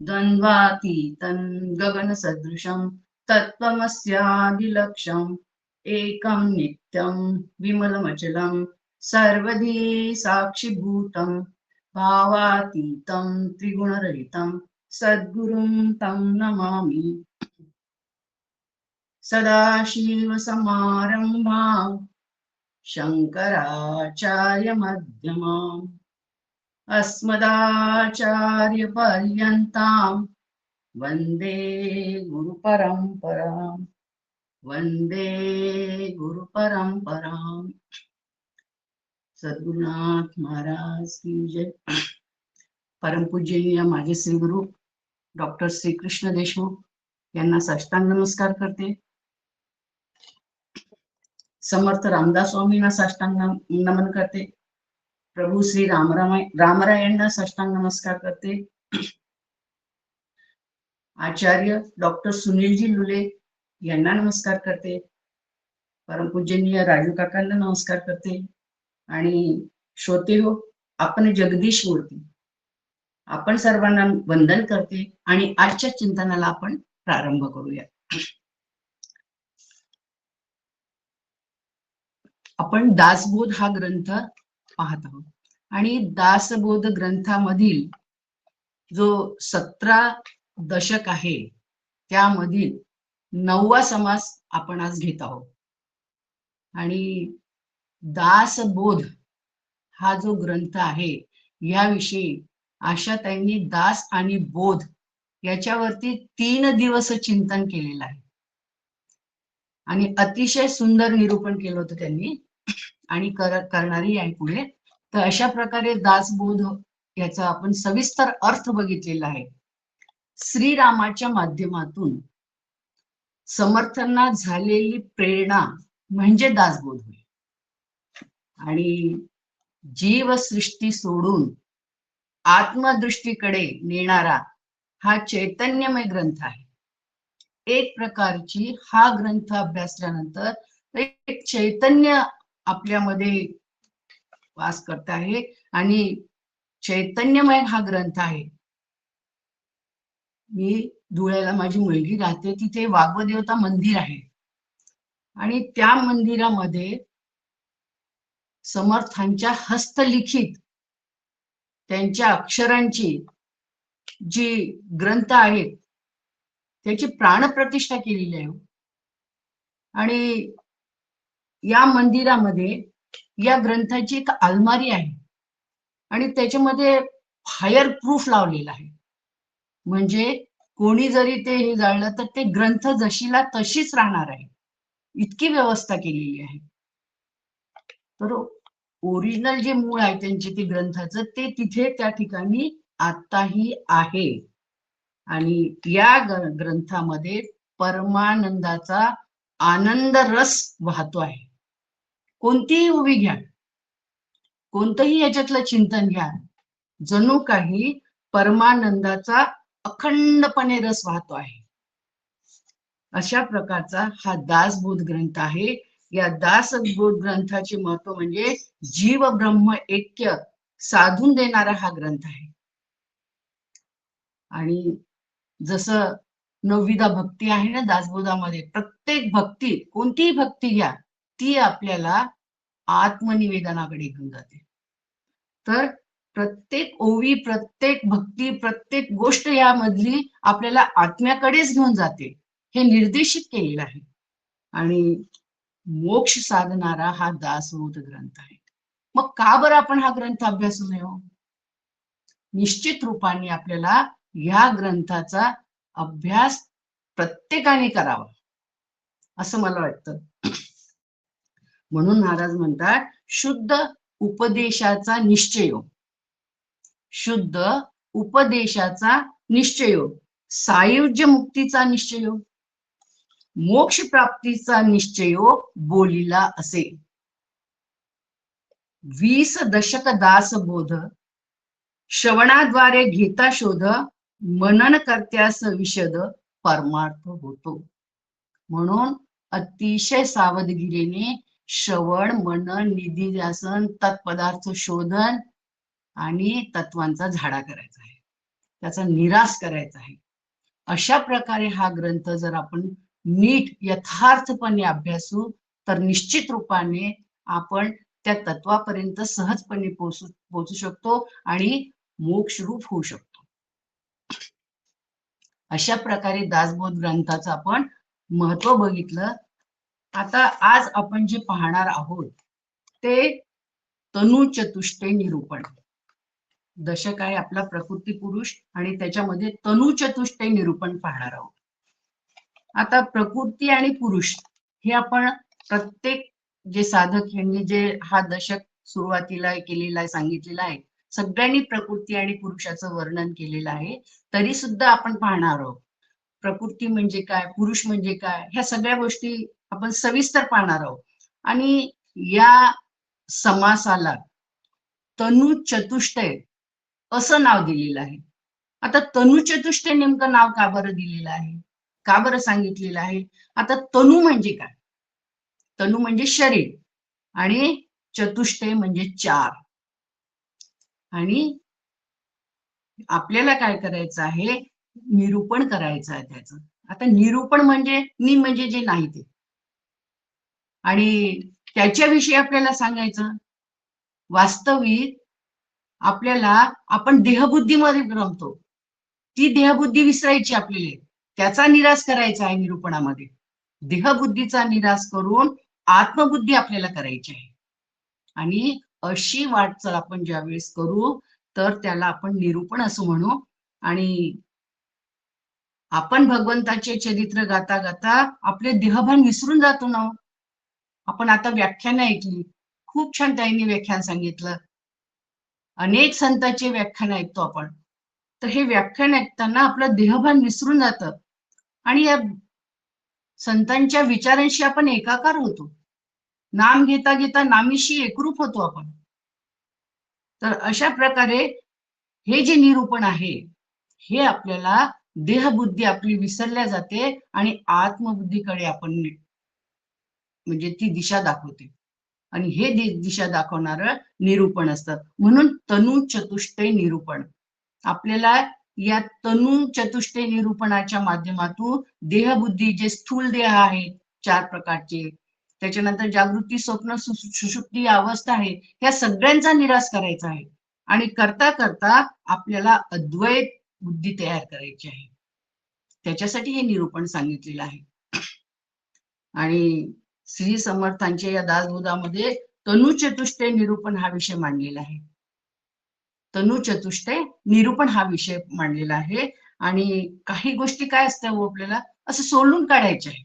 द्वन्द्वातीतं गगनसदृशं तत्त्वमस्यादिलक्ष्यम् एकं नित्यं विमलमचलं सर्वधी साक्षिभूतं भावातीतं त्रिगुणरहितं सद्गुरुं तं नमामि। सदाशिवसमारम्भां शङ्कराचार्यमध्यमाम् अस्मदाचार्यपर्यन्तां वन्दे गुरुपरम्पराम् वन्दे गुरुपरम्पराम्। सद्गुरुनाथ महाराज की जय। परमपूजनीय माझे श्रीगुरु डॉक्टर श्रीकृष्ण देशमुख यांना साष्टांग नमस्कार करते। समर्थ रामदास स्वामींना साष्टांग नमन करते। प्रभू श्री रामरायांना साष्टांग नमस्कार करते। आचार्य डॉक्टर सुनीलजी लुले यांना नमस्कार करते। परमपूजनीय राजू काकांना नमस्कार करते। आणि श्रोते हो, आपण जगदीश मूर्ती आपण सर्वांना वंदन करते आणि आजच्या चिंतनाला आपण प्रारंभ करूया। आपण दासबोध हा ग्रंथ पाहत आहोत आणि दासबोध ग्रंथामधील जो 17 दशक आहे त्यामधील 9वा समास आपण आज घेत आहोत। आणि दासबोध हा जो ग्रंथ आहे याविषयी आशाताईंनी दास आणि बोध याच्यावरती 3 दिवस चिंतन केलेलं आहे आणि अतिशय सुंदर निरूपण केलं होतं त्यांनी आणि करणारी आहे पुढे। तर अशा प्रकारे दासबोध याचा आपण सविस्तर अर्थ बघितलेला आहे। श्रीरामाच्या माध्यमातून समर्थांना झालेली प्रेरणा म्हणजे दासबोध होय आणि जीवसृष्टी सोडून आत्मदृष्टीकडे नेणारा हा चैतन्यमय ग्रंथ आहे। एक प्रकारची हा ग्रंथ अभ्यासल्यानंतर एक चैतन्य आपल्यामध्ये वास करत आहे आणि चैतन्यमय हा ग्रंथ आहे। मी धुळ्याला माझी मुलगी राहते, तिथे वाग्देवता मंदिर आहे आणि त्या मंदिरामध्ये समर्थांच्या हस्तलिखित त्यांच्या अक्षरांची जी ग्रंथ आहेत त्याची प्राणप्रतिष्ठा केलेली आहे आणि या मंदिरामध्ये या ग्रंथाची एक अलमारी आहे आणि त्याच्यामध्ये फायर प्रूफ लावलेला आहे, म्हणजे कोणी जरी ते हे जाळलं तर ते ग्रंथ जशीला तशीच राहणार आहे, इतकी व्यवस्था केलेली आहे। तर ओरिजिनल जे मूळ आहे त्यांचे ते ग्रंथाचं ते तिथे त्या ठिकाणी आताही आहे आणि या ग्रंथामध्ये परमानंदाचा आनंद रस वाहतो आहे। कोणतीही उभी घ्या, कोणतंही याच्यातलं चिंतन घ्या, जणू काही परमानंदाचा अखंडपणे रस वाहतो आहे। अशा प्रकारचा हा दासबोध ग्रंथ आहे। या दासबोध ग्रंथाचे महत्व म्हणजे जीव ब्रह्म ऐक्य साधून देणारा हा ग्रंथ आहे। आणि जसं 9वीदा भक्ती आहे ना दासबोधामध्ये, प्रत्येक भक्ती कोणतीही भक्ती घ्या ती आपल्याला आत्मनिवेदनाकडे घेऊन जाते। तर प्रत्येक ओवी, प्रत्येक भक्ती, प्रत्येक गोष्ट यामधली आपल्याला आत्म्याकडेच घेऊन जाते, हे निर्देशित केलेलं आहे आणि मोक्ष साधणारा हा दासबोध ग्रंथ आहे। मग का बरं आपण हा ग्रंथ अभ्यासू नये? निश्चित रूपाने आपल्याला या ग्रंथाचा अभ्यास प्रत्येकाने करावा असं मला वाटतं। म्हणून महाराज म्हणतात शुद्ध उपदेशाचा निश्चय, शुद्ध उपदेशाचा निश्चय, सायुज्य मुक्तीचा निश्चय, मोक्ष प्राप्तीचा निश्चय बोलिला असे। 20 दशक दासबोध श्रवणाद्वारे घेता शोध, मनन करत्यास विशद परमार्थ होतो। म्हणून अतिशय सावधगिरीने श्रवण, मनन, निधिध्यासन, तत्पदार्थ शोधन आणि तत्वांचा झाडा करायचा आहे। त्याचा निराश करायचा आहे. अशा प्रकारे हा ग्रंथ जर आपण नीट यथार्थपणे अभ्यासू तर निश्चित रूपाने आपण त्या तत्वापर्यंत सहजपणे पोहोचू शकतो आणि मोक्षरूप होऊ शकतो. अशा प्रकारे दासबोध ग्रंथाचं आपण महत्व बघितलं. आता आज आपण जे पाहणार आहोत ते तनु चतुष्टय निरूपण. दशक आहे आपला प्रकृती पुरुष आणि त्याच्यामध्ये तनु चतुष्टय निरूपण पाहणार आहोत. आता प्रकृती आणि पुरुष हे आपण प्रत्येक जे साधक यांनी जे हा दशक सुरुवातीला केलेला आहे, सांगितलेला आहे, सगळ्यांनी प्रकृती आणि पुरुषाचं वर्णन केलेलं आहे. तरी सुद्धा आपण पाहणार आहोत प्रकृती म्हणजे काय, पुरुष म्हणजे काय, ह्या सगळ्या गोष्टी आपण सविस्तर पाहणार आहोत. आणि या समासाला तनु चतुष्टय असं नाव दिलेलं आहे. आता तनु चतुष्टय नेमकं नाव का बरं दिलेलं आहे, का बरं सांगितलेलं आहे? आता तनु म्हणजे काय? तनु म्हणजे शरीर आणि चतुष्टय म्हणजे 4. आणि आपल्याला काय करायचं आहे, निरूपण करायचं आहे त्याचं. आता निरूपण म्हणजे जे नाही ते, आणि त्याच्याविषयी आपल्याला सांगायचं. वास्तविक आपल्याला आपण देहबुद्धीमध्ये रमतो, ती देहबुद्धी विसरायची आपल्याला, त्याचा निराश करायचा आहे निरूपणामध्ये. देहबुद्धीचा निराश करून आत्मबुद्धी आपल्याला करायची आहे. आणि अशी वाटचाल आपण ज्यावेळेस करू तर त्याला आपण निरूपण असं म्हणू. आणि आपण भगवंताचे चरित्र गाता गाता आपले देहभान विसरून जातो ना. आपण आता व्याख्यान ऐकली, खूप छान ताईंनी व्याख्यान सांगितलं, अनेक संतांचे व्याख्यान ऐकतो आपण. तर हे व्याख्यान ऐकताना आपलं देहभान विसरून जातं आणि या संतांच्या विचारांशी आपण एकाकार होतो. नाम घेता घेता नामीशी एकरूप होतो आपण. तर अशा प्रकारे हे जे निरूपण आहे हे आपल्याला देहबुद्धी आपली विसरल्या जाते आणि आत्मबुद्धीकडे आपण म्हणजे ती दिशा दाखवते. आणि हे दिशा दाखवणारं निरूपण असतं. म्हणून तनु चतुष्टय निरूपण. आपल्याला या तनु चतुष्टय निरूपणाच्या माध्यमातून देहबुद्धी जे स्थूल देह आहेत 4 प्रकारचे, त्याच्यानंतर जागृती, स्वप्न, सुषुप्ती अवस्था आहे, ह्या सगळ्यांचा निराश करायचा आहे. आणि करता करता आपल्याला अद्वैत बुद्धी तयार करायची आहे. त्याच्यासाठी हे निरूपण सांगितलेलं आहे. आणि श्री समर्थांच्या या दासबोधामध्ये तनु चतुष्टय निरूपण हा विषय मांडलेला आहे. तनु चतुष्टय निरूपण हा विषय मांडलेला आहे. आणि काही गोष्टी काय असतात आपल्याला असं सोलून काढायच्या आहे.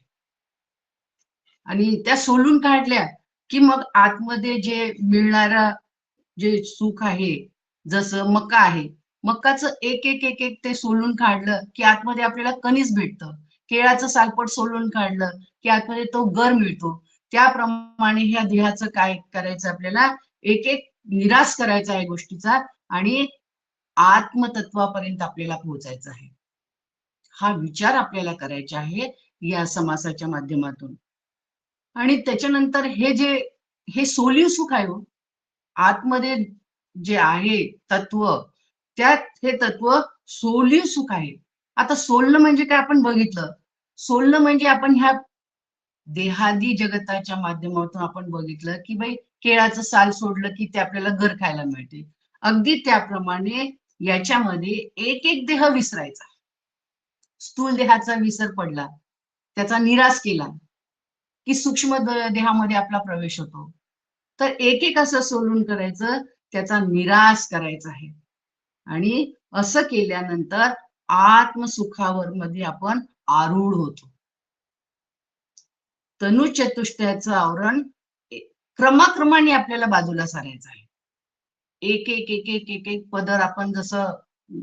आणि त्या सोलून काढल्या की मग आतमध्ये जे मिळणारं जे सुख आहे, जसं मका आहे, मकाचं एक एक एक एक ते सोलून काढलं की आतमध्ये आपल्याला कणीस भेटतं. केळाचं सालपट सोलून काढलं की आतमध्ये तो गर मिळतो. त्याप्रमाणे ह्या देहाचं काय करायचं, आपल्याला एक एक निराश करायचा आहे गोष्टीचा आणि आत्मतत्वापर्यंत आपल्याला पोहोचायचं आहे. हा विचार आपल्याला करायचा आहे या समासाच्या माध्यमातून. आणि त्याच्यानंतर हे सोलीव सुख आहे, आतमध्ये जे आहे तत्व, त्यात हे तत्व सोलीव सुख आहे. आता सोलणं म्हणजे काय आपण बघितलं. सोलणं म्हणजे आपण ह्या देहादी जगताच्या माध्यमातून आपण बघितलं की बाई केळाचं साल सोडलं की ते आपल्याला गर खायला मिळते. अगदी त्याप्रमाणे याच्यामध्ये एक एक देह विसरायचा. स्थूल देहाचा विसर पडला, त्याचा निराश केला की सूक्ष्म देहामध्ये आपला प्रवेश होतो. तर एक एक असं सोलून करायचं, त्याचा निराश करायचा आहे. आणि असं केल्यानंतर आत्मसुखावर मध्ये आपण आरूढ होतो. तनु चतुष्टयाचं आवरण क्रमाक्रमाने आपल्याला बाजूला सारायचं आहे. एक एक एक एक एक एक पदर आपण जसं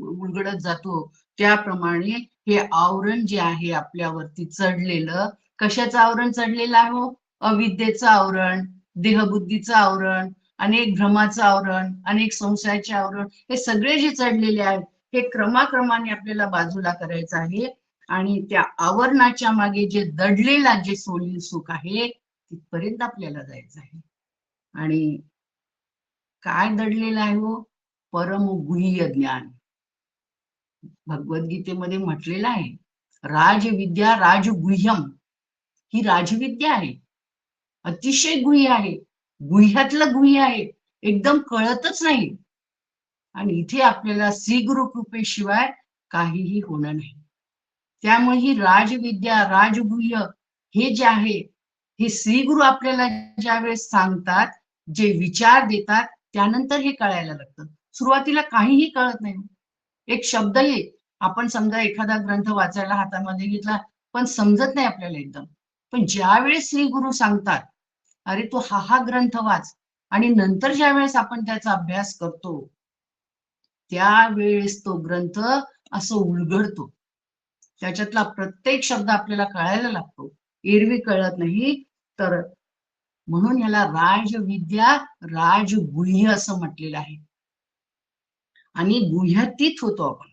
उलगडत जातो त्याप्रमाणे हे आवरण जे आहे आपल्यावरती चढलेलं, कशाचं आवरण चढलेलं आहे? अविद्येचं आवरण, देहबुद्धीचं आवरण, अनेक भ्रमाचं आवरण, अनेक संशयाचे आवरण, हे सगळे जे चढलेले आहेत हे क्रमाक्रमाने आपल्याला बाजूला करायचं आहे. आणि त्या आवरणाच्या मागे जे दडलेला जे सोलीव सुख आहे तिथपर्यंत आपल्याला जायचं आहे. आणि काय दडलेलं आहे हो? परमगुह्य ज्ञान. भगवद्गीतेमध्ये म्हटलेलं आहे, राजविद्या राजगुह्यम, ही राजविद्या आहे, अतिशय गुह्य आहे, गुह्यातलं गुह्य आहे, एकदम कळतच नाही. आणि इथे आपल्याला श्री गुरु कृपेशिवाय काहीही होणार नाही. त्यामुळे ही राजविद्या राजगुह्य हे जे आहे, हे श्री गुरु आपल्याला ज्यावेळेस सांगतात, जे विचार देतात, त्यानंतर हे कळायला लागतं. सुरुवातीला काहीही कळत नाही. एक शब्द येईल, आपण समजा एखादा ग्रंथ वाचायला हातामध्ये घेतला, पण समजत नाही आपल्याला एकदम. पण ज्यावेळेस श्री गुरु सांगतात, अरे तू हा ग्रंथ वाच, आणि नंतर ज्यावेळेस आपण त्याचा अभ्यास करतो, त्यावेळेस तो ग्रंथ असं उलगडतो. त्याच्यातला प्रत्येक शब्द आपल्याला कळायला लागतो, एरवी कळत नाही. तर म्हणून याला राजविद्या राजगुह्य असं म्हटलेलं आहे. आणि गुह्यातीत होतो आपण.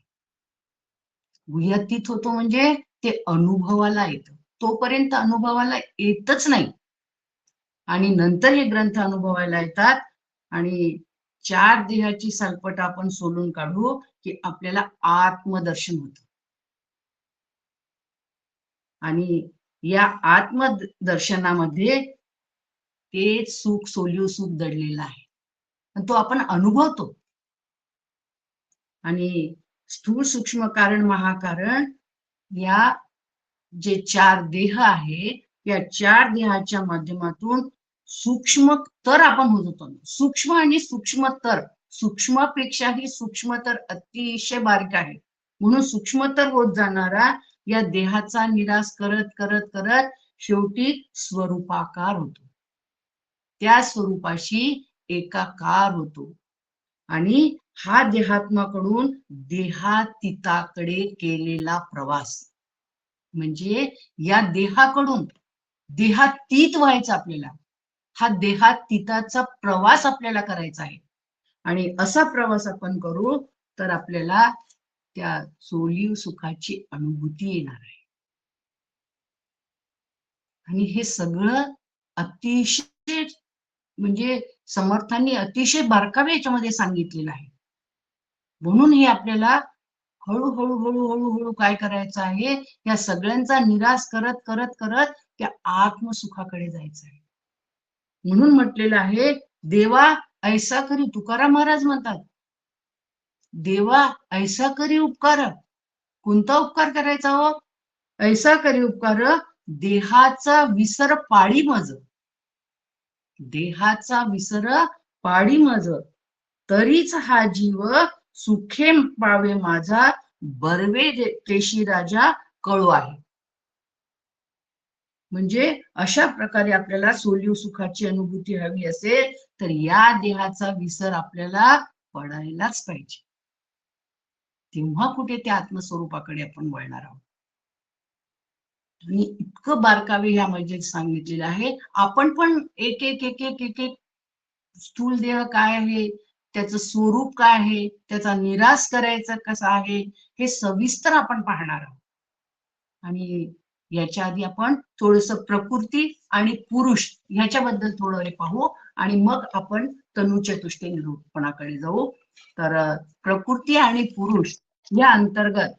गुह्यातीत होतो म्हणजे ते अनुभवाला येतं. तोपर्यंत अनुभवाला येतच नाही, आणि नंतर हे ग्रंथ अनुभवायला येतात. आणि 4 देहाची सलपट आपण सोलून काढू की आपल्याला आत्मदर्शन होतं. आणि या आत्मदर्शनामध्ये तेच सुख सोलीव सुख दडलेलं आहे, तो आपण अनुभवतो. आणि स्थूल सूक्ष्म कारण महाकारण या जे 4 देह आहे, या 4 देहाच्या माध्यमातून सूक्ष्मतर आपण होतो. सूक्ष्म आणि सूक्ष्मतर, सूक्ष्मपेक्षाही सूक्ष्मतर अतिशय बारीक आहे. म्हणून सूक्ष्मतर होत जाणारा या देहाचा निराश करत करत करत शेवटी स्वरूपाकार होतो. त्या स्वरूपाशी एकाकार होतो. आणि हा देहात्माकडून देहातीताकडे केलेला प्रवास, म्हणजे या देहाकडून देहातीत व्हायचं आपल्याला, हा देहातीताचा प्रवास आपल्याला करायचा आहे. आणि असा प्रवास आपण करू तर आपल्याला त्या सोलीव सुखाची अनुभूती येणार आहे. आणि हे सगळं अतिशय, म्हणजे समर्थांनी अतिशय बारकावे याच्यामध्ये सांगितलेलं आहे. म्हणून हे आपल्याला हळूहळू हळूहळू हळू काय करायचं आहे, या सगळ्यांचा निराश करत करत करत त्या आत्मसुखाकडे जायचं आहे. म्हणून म्हटलेलं आहे, देवा ऐसा करी, तुकाराम महाराज म्हणतात, देवा ऐसा करी उपकार. कोणता उपकार करायचा हो? ऐसा करी उपकार, देहाचा विसर पाळी मज, देहाचा विसर पाळी मज, तरीच हा जीव सुखे पावे माझा, बर्वे तेशी राजा कळू आहे. म्हणजे अशा प्रकारे आपल्याला सोलीव सुखाची अनुभूती हवी असेल तर या देहाचा विसर आपल्याला पडायलाच पाहिजे. तेव्हा कुठे त्या आत्मस्वरूपाकडे आपण वळणार आहोत. आणि इतकं बारकावे ह्यामध्ये सांगितलेलं आहे. आपण पण एक एक एक एक एक एक स्थूल देह काय आहे, त्याचं स्वरूप काय आहे, त्याचा निराश करायचा कसा आहे, हे सविस्तर आपण पाहणार आहोत. आणि याच्या आधी आपण थोडस प्रकृती आणि पुरुष ह्याच्याबद्दल थोडं पाहू, आणि मग आपण तनुचतुष्टय निरूपणाकडे जाऊ. तर प्रकृती आणि पुरुष या अंतर्गत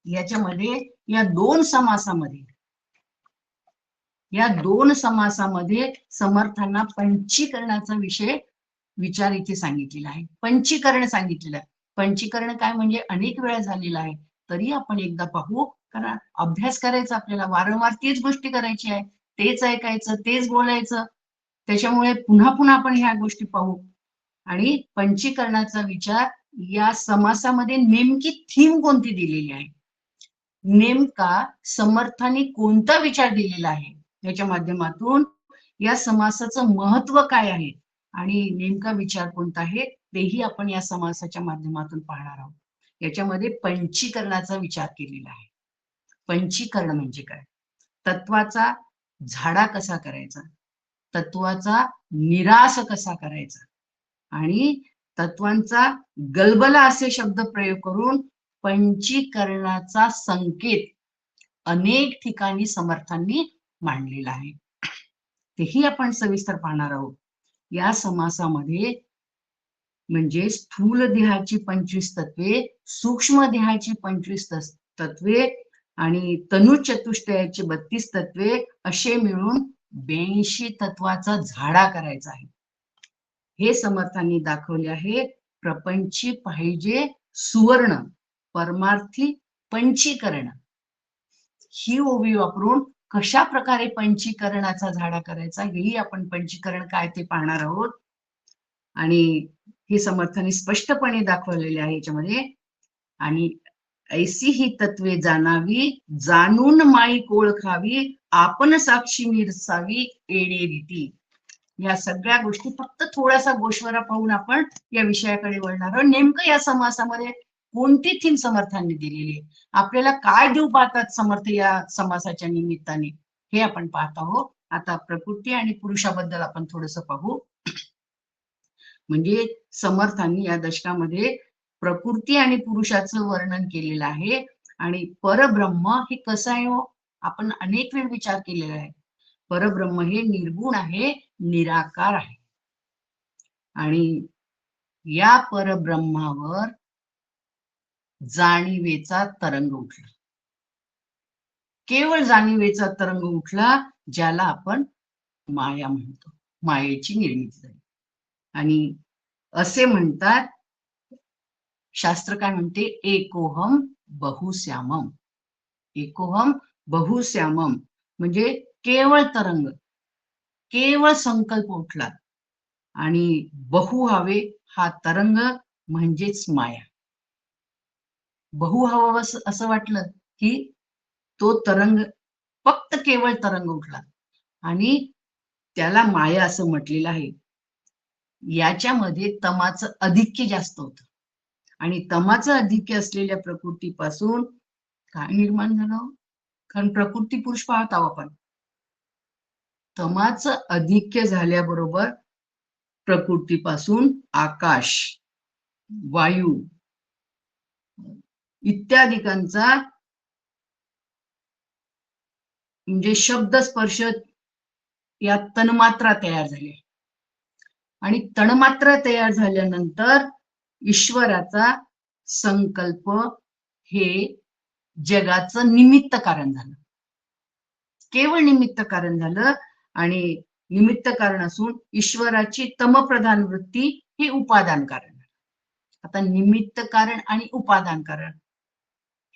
याच्यामध्ये या दोन समासामध्ये समर्थांना पंचीकरणाचा विचार इथे सांगितलेला आहे. पंचीकरण सांगितलेलं आहे. पंचीकरण काय म्हणजे अनेक वेळा झालेला आहे, तरी आपण एकदा पाहू, कारण अभ्यास करायचा आपल्याला, वारंवार तेच गोष्टी करायची आहे, तेच ऐकायचं, तेच बोलायचं. त्याच्यामुळे पुन्हा पुन्हा आपण ह्या गोष्टी पाहू. आणि पंचीकरणाचा विचार या समासामध्ये नेमकी थीम कोणती दिलेली आहे, नेमका समर्थांनी कोणता विचार दिलेला आहे, याच्या माध्यमातून या समासाचं महत्व काय आहे आणि नेमका विचार कोणता आहे तेही आपण या समासाच्या माध्यमातून पाहणार आहोत. याच्यामध्ये पंचीकरणाचा विचार केलेला आहे. पंचीकरण म्हणजे काय? तत्वाचा झाडा कसा करायचा, तत्वाचा निराश कसा करायचा, आणि तत्वांचा गलबला असे शब्द प्रयोग करून पंचीकरणाचा संकेत अनेक ठिकाणी समर्थांनी मांडलेला आहे. तेही आपण सविस्तर पाहणार आहोत. या समासामध्ये म्हणजे स्थूल देहाची 25 तत्वे, सूक्ष्म देहाची 25 तत्वे आणि तनुचतुष्टयाची 32 तत्वे असे मिळून 82 तत्वाचा झाडा करायचा आहे. हे समर्थांनी दाखवले आहे. प्रपंची पाहिजे सुवर्ण, परमार्थी पंचीकरण. ही ओवी वापरून कशा प्रकारे पंचीकरणाचा झाडा करायचा हेही आपण पंचीकरण काय ते पाहणार आहोत. आणि हे समर्थांनी स्पष्टपणे दाखवलेले आहे याच्यामध्ये. आणि ऐसी ही तत्वे जाणावी, जाणून माईक ओळखावी, आपण साक्षी निरसावी एडे रीती. या सगळ्या गोष्टी फक्त थोडासा गोश्वरा पाहून आपण या विषयाकडे वळणार आहोत. नेमकं या समासामध्ये कोणती थीम समर्थांनी दिलेली आहे, आपल्याला काय देऊ पाहतात समर्थ या समासाच्या निमित्ताने, हे आपण पाहत आहोत. आता प्रकृती आणि पुरुषाबद्दल आपण थोडंसं पाहू. म्हणजे समर्थांनी या दशकामध्ये प्रकृती आणि पुरुषाचं वर्णन केलेलं आहे. आणि परब्रह्म हे कसं आहे हो, आपण अनेक वेळ विचार केलेला आहे. परब्रह्म हे निर्गुण आहे, निराकार आहे. आणि या परब्रह्मावर जाणीवेचा तरंग उठला. केवळ जाणीवेचा तरंग उठला, ज्याला आपण माया म्हणतो. मायेची निर्मिती झाली. आणि असे म्हणतात, शास्त्र काय म्हणते, एकोहम बहुश्यामम. एकोहम बहुश्यामम म्हणजे केवळ तरंग, केवळ संकल्प उठला. आणि बहु हवे हा तरंग म्हणजेच माया. बहु हवं असं वाटलं की तो तरंग फक्त केवळ तरंग उठला आणि त्याला माया असं म्हटलेलं आहे. याच्यामध्ये तमाचं अधिक्य जास्त होतं. आणि तमाचं अधिक्य असलेल्या प्रकृतीपासून काय निर्माण झालं, कारण प्रकृती पुरुष पाहत आहोत आपण. तमाचं अधिक्य झाल्याबरोबर प्रकृतीपासून आकाश, वायू इत्यादिकांचा म्हणजे शब्द स्पर्श या तन्मात्रा तयार झाल्या. आणि तन्मात्रा तयार झाल्यानंतर ईश्वराचा संकल्प हे जगाचं निमित्त कारण झालं. केवळ निमित्त कारण झालं. आणि निमित्त कारण असून ईश्वराची तमप्रधान वृत्ती हे उपादान कारण. आता निमित्त कारण आणि उपादान कारण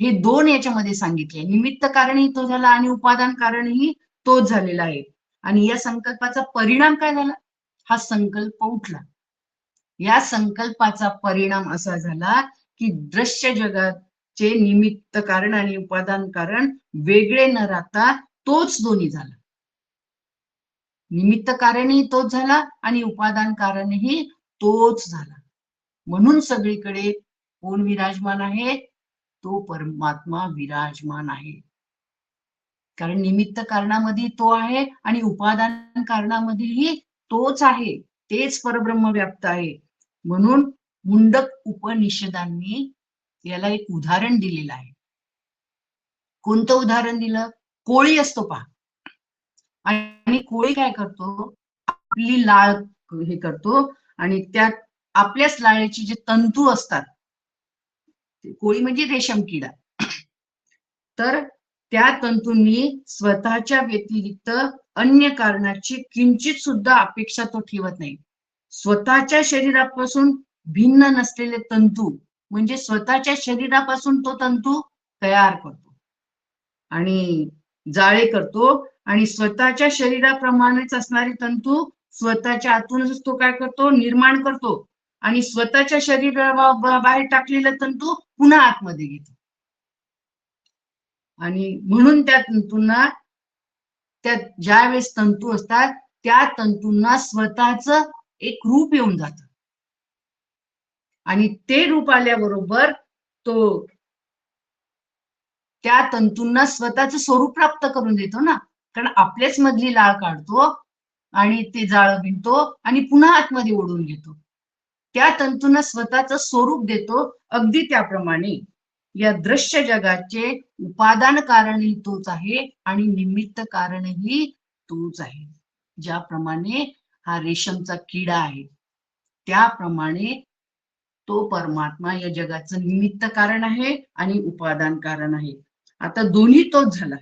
हे दोन याच्यामध्ये सांगितले. निमित्त कारणही तो झाला आणि उपादान कारणही तोच झालेला आहे. आणि या संकल्पाचा परिणाम काय झाला, हा संकल्प उठला. या संकल्पाचा परिणाम असा झाला की दृश्य जगाचे निमित्त कारण आणि उपादान कारण वेगळे न राहता तोच दोन्ही झाला. निमित्त कारणही तोच झाला आणि उपादान कारणही तोच झाला. म्हणून सगळीकडे कोण विराजमान आहे, तो परमात्मा विराजमान आहे. कारण निमित्त कारणामध्ये तो आहे आणि उपादान कारणामध्येही तोच आहे. तेच परब्रह्म व्याप्त आहे. म्हणून मुंडक उपनिषदांनी याला एक उदाहरण दिलेलं आहे. कोणतं उदाहरण दिलं, कोळी असतो पहा. आणि कोळी काय करतो, आपली लाळ हे करतो आणि त्यात आपल्याच लाळेचे जे तंतू असतात, कोळी म्हणजे रेशम किडा, तर त्या तंतूंनी स्वतःच्या व्यतिरिक्त अन्य कारणाची किंचित सुद्धा अपेक्षा तो ठेवत नाही. स्वतःच्या शरीरापासून भिन्न नसलेले तंतू म्हणजे स्वतःच्या शरीरापासून तो तंतू तयार करतो आणि जाळे करतो. आणि स्वतःच्या शरीराप्रमाणेच असणारे तंतू स्वतःच्या आतूनच तो काय करतो, निर्माण करतो. आणि स्वतःच्या शरीराबाहेर टाकलेले तंतू पुन्हा आतमध्ये घेतो. आणि म्हणून त्या तंतूंना, त्या ज्या वेळेस तंतू असतात त्या तंतूंना स्वतःच एक रूप येऊन जातं. आणि ते रूप आल्याबरोबर तो त्या तंतूंना स्वतःच स्वरूप प्राप्त करून देतो ना. कारण आपल्याच मधली लाळ काढतो आणि ते जाळं विणतो आणि पुन्हा आतमध्ये ओढून घेतो. त्या तंतूंना स्वतःच स्वरूप देतो. अगदी त्याप्रमाणे या दृश्य जगाचे उपादान कारणही तोच आहे आणि निमित्त कारणही तोच आहे. ज्याप्रमाणे हा रेशमचा किडा आहे, त्याप्रमाणे तो परमात्मा या जगाचं निमित्त कारण आहे आणि उपादान कारण आहे. आता दोन्ही तोच झाला,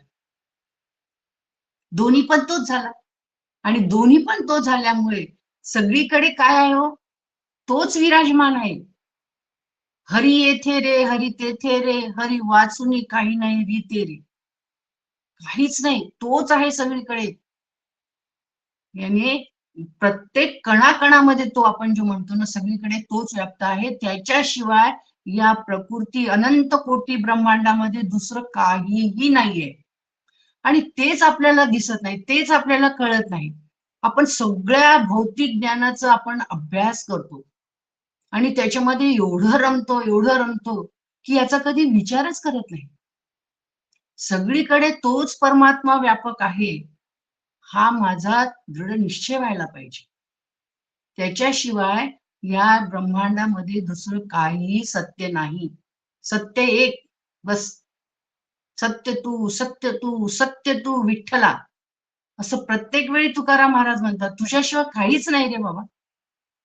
दोन्ही पण तोच झाला. आणि दोन्ही पण तो झाल्यामुळे सगळीकडे काय आहे हो, तोच विराजमान आहे. हरी येथे रे, हरी तेथे रे, हरी वाचुनी काही नाही रीते रे. काहीच नाही, तोच आहे सगळीकडे. याने प्रत्येक कणाकणामध्ये तो, आपण जो म्हणतो ना, सगळीकडे तोच व्याप्त आहे. त्याच्याशिवाय या प्रकृती अनंत कोटी ब्रह्मांडामध्ये दुसरं काहीही नाहीये. आणि तेच आपल्याला दिसत नाही, तेच आपल्याला कळत नाही. आपण सगळ्या भौतिक ज्ञानाचा आपण अभ्यास करतो आणि त्याच्यामध्ये एवढं रमतो की याचा कधी विचारच करत नाही. सगळीकडे तोच परमात्मा व्यापक आहे, हा माझा दृढ निश्चय व्हायला पाहिजे. त्याच्याशिवाय या ब्रह्मांडामध्ये दुसरं काहीही सत्य नाही. सत्य एक बस. सत्य तू, सत्य तू, सत्य तू विठ्ठला, असं प्रत्येक वेळी तुकाराम महाराज म्हणतात. तुझ्याशिवाय काहीच नाही रे बाबा,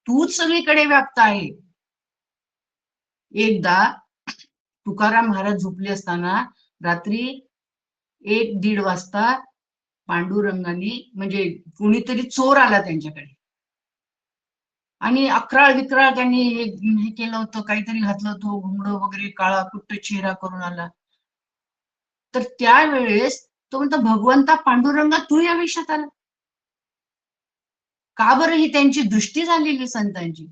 तूच सगळीकडे व्याप्त आहे. एकदा तुकाराम महाराज झोपले असताना रात्री 1-1:30 वाजता पांडुरंगाने, म्हणजे कुणीतरी चोर आला त्यांच्याकडे आणि अकराळ विक्राळ त्यांनी हे केलं होतं, काहीतरी घातलं होतं, घुंगडं वगैरे, काळा कुट्ट चेहरा करून आला. तर त्यावेळेस तो म्हणतो, भगवंता पांडुरंगा तू या वेशात आला का बरं? ही त्यांची दृष्टी झालेली संतांची.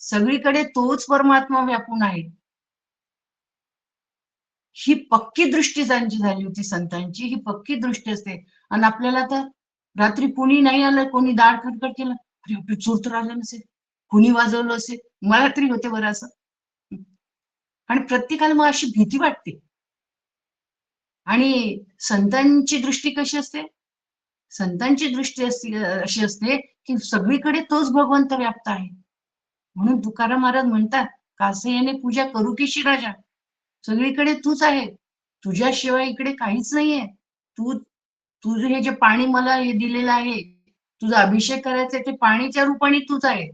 सगळीकडे तोच परमात्मा व्यापून आहे, ही पक्की दृष्टी त्यांची झाली होती संतांची. ही पक्की दृष्टी असते. आणि आपल्याला तर रात्री कोणी नाही आलं, कोणी दार खटखट केलं, अरे आपली चोर तर आलं नसेल, कोणी वाजवलं असेल, मला तरी होते बरं असं. आणि प्रत्येकाला मग अशी भीती वाटते. आणि संतांची दृष्टी कशी असते? संतांची दृष्टी अशी असते की सगळीकडे तोच भगवंत व्याप्त आहे. म्हणून तुकाराम महाराज म्हणतात, कासयाने पूजा करू की शिराजा, सगळीकडे तूच आहे, तुझ्याशिवाय इकडे काहीच नाहीये. तुझं हे जे पाणी मला हे दिलेलं आहे, तुझा अभिषेक करायचा ते पाणीच्या रूपाने तूच आहे.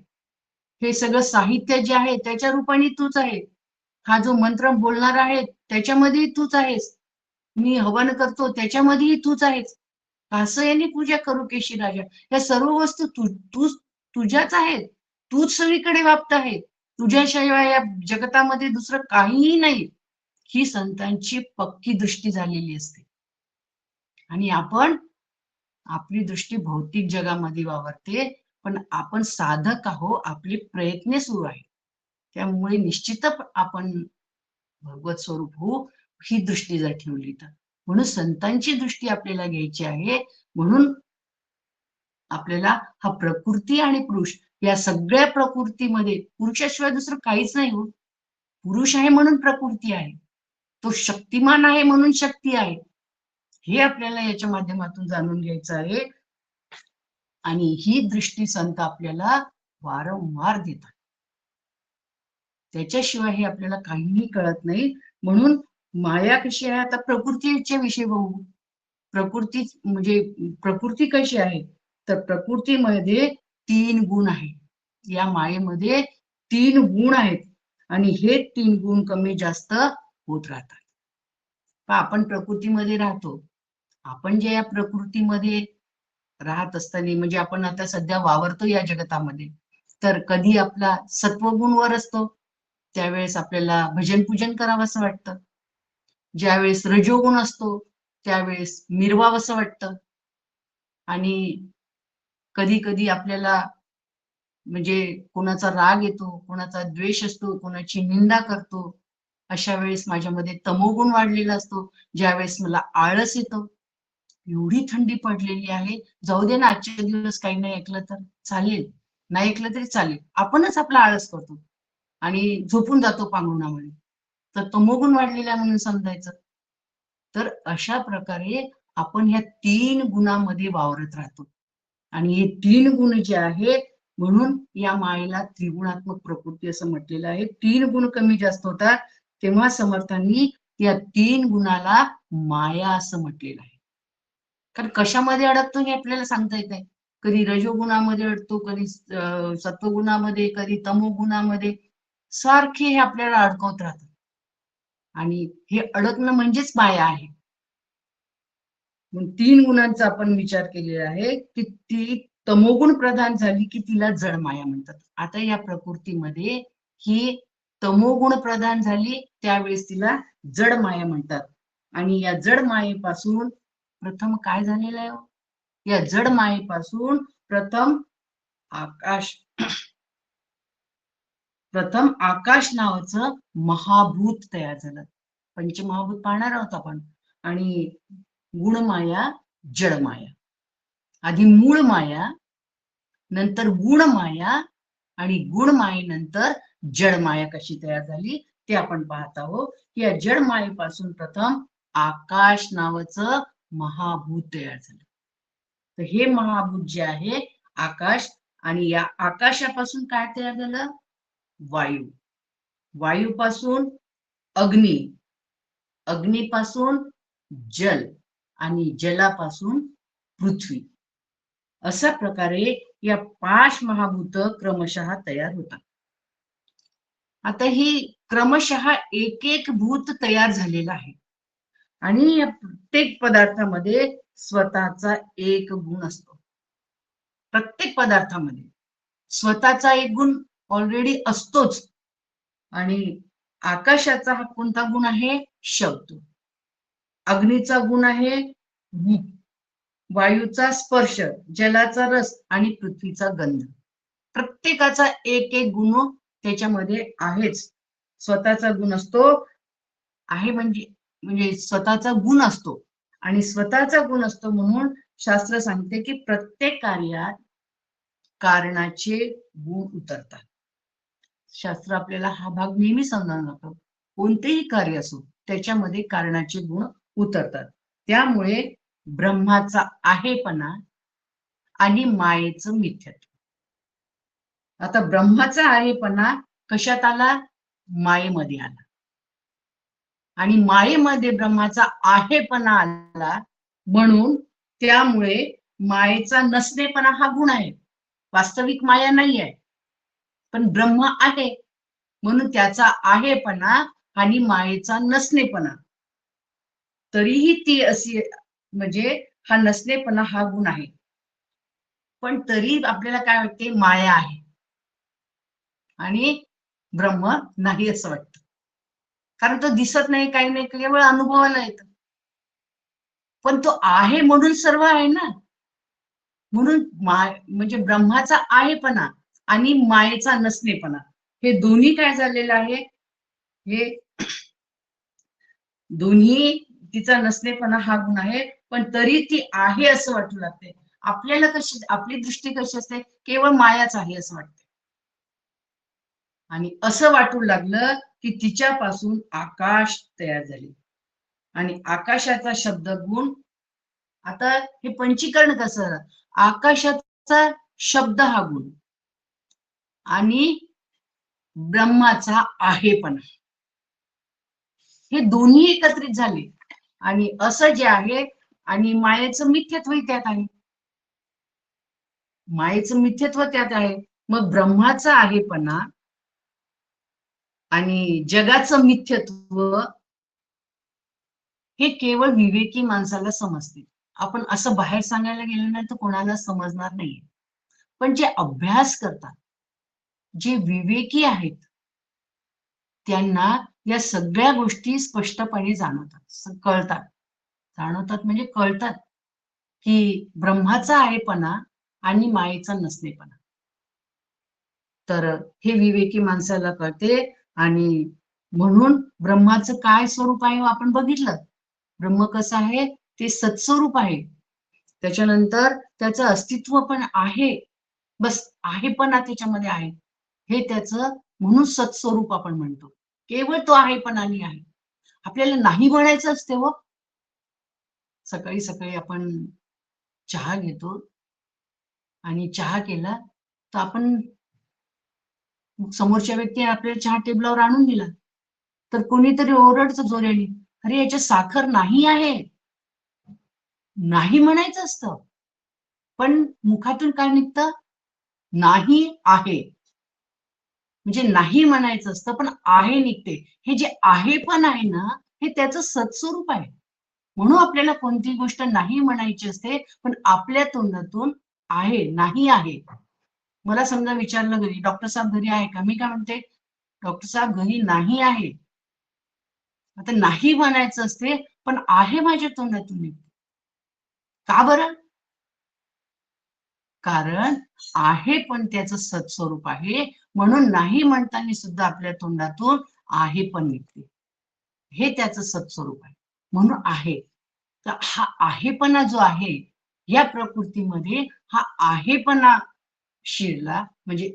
हे सगळं साहित्य जे आहे त्याच्या रूपाने तूच आहे. हा जो मंत्र बोलणार आहे त्याच्यामध्येही तूच आहेस. मी हवन करतो त्याच्यामध्येही तूच आहेस. असं यांनी पूजा करू केशी राजा. या सर्व वस्तू तुझ्याच आहेत. तूच सगळीकडे व्याप्त आहे. तुझ्याशिवाय या जगतामध्ये दुसरं काहीही नाही. ही संतांची पक्की दृष्टी झालेली असते. आणि आपली दृष्टी भौतिक जगामध्ये वावरते, पण आपण साधक आहो, आपले प्रयत्न सुरू आहे. त्यामुळे निश्चितच आपण भगवत स्वरूप होऊ, ही दृष्टी जर ठेवली तर. म्हणून संतांची दृष्टी आपल्याला घ्यायची आहे. म्हणून आपल्याला हा प्रकृती आणि पुरुष या सगळ्या प्रकृतीमध्ये पुरुषाशिवाय दुसरं काहीच नाही हो. पुरुष आहे म्हणून प्रकृती आहे, तो शक्तिमान आहे म्हणून शक्ती आहे, हे आपल्याला याच्या माध्यमातून जाणून घ्यायचं आहे. आणि ही दृष्टी संत आपल्याला वारंवार देतात. त्याच्याशिवाय हे आपल्याला काहीही कळत नाही. म्हणून माया कशी आहे, आता प्रकृतीच्या विषयी बघू. प्रकृती म्हणजे प्रकृती कशी आहे, तर प्रकृतीमध्ये 3 गुण आहेत. या मायेमध्ये 3 गुण आहेत आणि हे 3 गुण कमी जास्त होत राहतात. आपण प्रकृतीमध्ये राहतो. आपण जे या प्रकृतीमध्ये राहत असताना, म्हणजे आपण आता सध्या वावरतो या जगतामध्ये, तर कधी आपला सत्वगुण वर असतो, त्यावेळेस आपल्याला भजन पूजन करावं असं वाटतं. ज्यावेळेस रजोगुण असतो त्यावेळेस मिरवावं असं वाटतं. आणि कधी कधी आपल्याला म्हणजे कोणाचा राग येतो, कोणाचा द्वेष असतो, कोणाची निंदा करतो. अशा वेळेस माझ्यामध्ये तमोगुण वाढलेला असतो. ज्यावेळेस मला आळस येतो, एवढी थंडी पडलेली आहे, जाऊ दे ना, आजच्या दिवस काही नाही ऐकलं तर चालेल, नाही ऐकलं तरी चालेल, आपणच आपला आळस करतो आणि झोपून जातो पांघरुणामध्ये. तर तमोगुण वाढलेला म्हणून समजायचं. तर अशा प्रकारे आपण ह्या 3 गुणांमध्ये वावरत राहतो. आणि हे 3 गुण जे आहेत, म्हणून या मायेला त्रिगुणात्मक प्रकृती असं म्हटलेलं आहे. 3 गुण कमी जास्त होतात तेव्हा समर्थांनी या 3 गुणाला माया असं म्हटलेलं आहे. कारण कशामध्ये अडकतो हे आपल्याला सांगता येत नाही. कधी रजोगुणामध्ये अडतो, कधी सत्वगुणामध्ये, कधी तमोगुणामध्ये. सारखे हे आपल्याला अडकवत राहतात. आणि हे अडकणं म्हणजेच माया आहे. म्हणून 3 गुणांचा आपण विचार केलेला आहे की ती तमोगुण प्रधान झाली की तिला जड माया म्हणतात. आता या प्रकृतीमध्ये ही तमोगुण प्रधान झाली त्यावेळेस तिला जड माया म्हणतात. आणि या जड मायेपासून प्रथम काय झालेलं आहे? या जड मायेपासून प्रथम आकाश नावाचं महाभूत तयार झालं. पंचमहाभूत पाहणार आहोत आपण. आणि गुणमाया जडमाया, आधी मूळ माया, नंतर गुणमाया, आणि गुणमायेनंतर जडमाया कशी तयार झाली ते आपण पाहत आहोत. या जडमायेपासून प्रथम आकाश नावाचं महाभूत तयार झालं. तर हे महाभूत जे आहे आकाश, आणि या आकाशापासून काय तयार झालं? वायू, वायूपासून अग्नी, अग्नीपासून जल, आणि जलापासून पृथ्वी. अशा प्रकारे या 5 महाभूत क्रमशः तयार होतात. आता ही क्रमशः एक एक भूत तयार झालेलं आहे. आणि या प्रत्येक पदार्थामध्ये स्वतःचा एक गुण असतो. प्रत्येक पदार्थामध्ये स्वतःचा एक गुण ऑलरेडी असतोच. आणि आकाशाचा हा कोणता गुण आहे? शब्द. अग्नीचा गुण आहे रूप, वायूचा स्पर्श, जलाचा रस, आणि पृथ्वीचा गंध. प्रत्येकाचा एक एक गुण त्याच्यामध्ये आहेच. स्वतःचा गुण असतो आहे, म्हणजे स्वतःचा गुण असतो. आणि स्वतःचा गुण असतो म्हणून शास्त्र सांगते की प्रत्येक कार्यात कारणाचे गुण उतरतात. शास्त्र आपल्याला हा भाग नेहमी समजावून जातो. कोणतेही कार्य असो त्याच्यामध्ये कारणाचे गुण उतरतात. त्यामुळे ब्रह्माचा आहेपणा आणि मायेचं मिथ्यत्व. आता ब्रह्माचा आहेपणा कशात आला? मायेमध्ये आला. आणि मायेमध्ये ब्रह्माचा आहेपणा आला म्हणून त्यामुळे मायेचा नसणेपणा हा गुण आहे. वास्तविक माया नाही आहे, पण ब्रह्म आहे म्हणून त्याचा आहेपणा आणि मायेचा नसणेपणा. तरीही ती अशी, म्हणजे हा नसणेपणा हा गुण आहे, पण तरी आपल्याला काय वाटते? माया आहे आणि ब्रह्म नाही असं वाटतं. कारण तो दिसत नाही, काही नाही, केवळ अनुभवाला येतं. पण तो आहे म्हणून सर्व आहे ना. म्हणून म्हणजे ब्रह्माचा आहेपणा आणि मायेचा नसणेपणा हे दोन्ही काय झालेलं आहे? हे दोन्ही, तिचा नसणेपणा हा गुण आहे, पण तरी ती आहे असं वाटू लागते. आपल्याला कशी, आपली दृष्टी कशी असते? केवळ मायाच आहे असं वाटते. आणि असं वाटू लागलं की तिच्यापासून आकाश तयार झाले. आणि आकाशाचा शब्द गुण. आता हे पंचीकरण कसं? आकाशाचा शब्द हा गुण आणि ब्रह्माचा आहेपणा हे दोन्ही एकत्रित झाले. आणि असं जे आहे, आणि मायेचं मिथ्यत्व त्यात आहे. मायेचं मिथ्यत्व त्यात आहे. मग ब्रह्माचा आहेपणा आणि जगाचं मिथ्यत्व हे केवळ विवेकी माणसाला समजते. आपण असं बाहेर सांगायला गेलं नाही तर कोणाला समजणार नाहीये. पण जे अभ्यास करतात, जे विवेकी आहेत, त्यांना या सगळ्या गोष्टी स्पष्टपणे जाणवतात, कळतात. जाणवतात म्हणजे कळतात की ब्रह्माचा आहेपणा आणि मायेचा नसणेपणा. तर हे विवेकी माणसाला कळते. आणि म्हणून ब्रह्माचं काय स्वरूप आहे आपण बघितलं. ब्रह्म कसं आहे? ते सत्स्वरूप आहे. त्याच्यानंतर त्याचं अस्तित्व पण आहे, बस आहेपणा त्याच्यामध्ये आहे, हे त्याचं, म्हणून सत्स्वरूप आपण म्हणतो. केवळ तो आहेपणाने आहे. आपल्याला नाही म्हणायचं असते. व सकाळी सकाळी आपण चहा घेतो, आणि चहा केला तर आपण, समोरच्या व्यक्ती आपल्याला चहा टेबलावर आणून दिला तर कोणीतरी ओरडतं जोराने, अरे याच्यात साखर नाही आहे. नाही म्हणायचं असतं, पण मुखातून काय निघतं? नाही आहे. म्हणजे नाही म्हणायचं असतं पण आहे निघते. हे जे आहे पण आहे ना, हे त्याचं सत्स्वरूप आहे. म्हणून आपल्याला कोणती गोष्ट नाही म्हणायची असते, पण आपल्या तोंडातून आहे, नाही आहे. मला समजा विचारलं घरी, डॉक्टर साहेब घरी आहे का? मी काय म्हणते, डॉक्टर साहेब घरी नाही आहे. आता नाही म्हणायचं असते, पण आहे माझ्या तोंडातून निघते. का बरं? कारण आहे पण त्याचं सत्स्वरूप आहे, म्हणून नाही म्हणताना सुद्धा आपल्या तोंडातून आहे पण निघते. हे त्याचं सत्स्वरूप आहे, म्हणून आहे. तर हा आहेपणा जो आहे, या प्रकृतीमध्ये हा आहेपणा शिरला, म्हणजे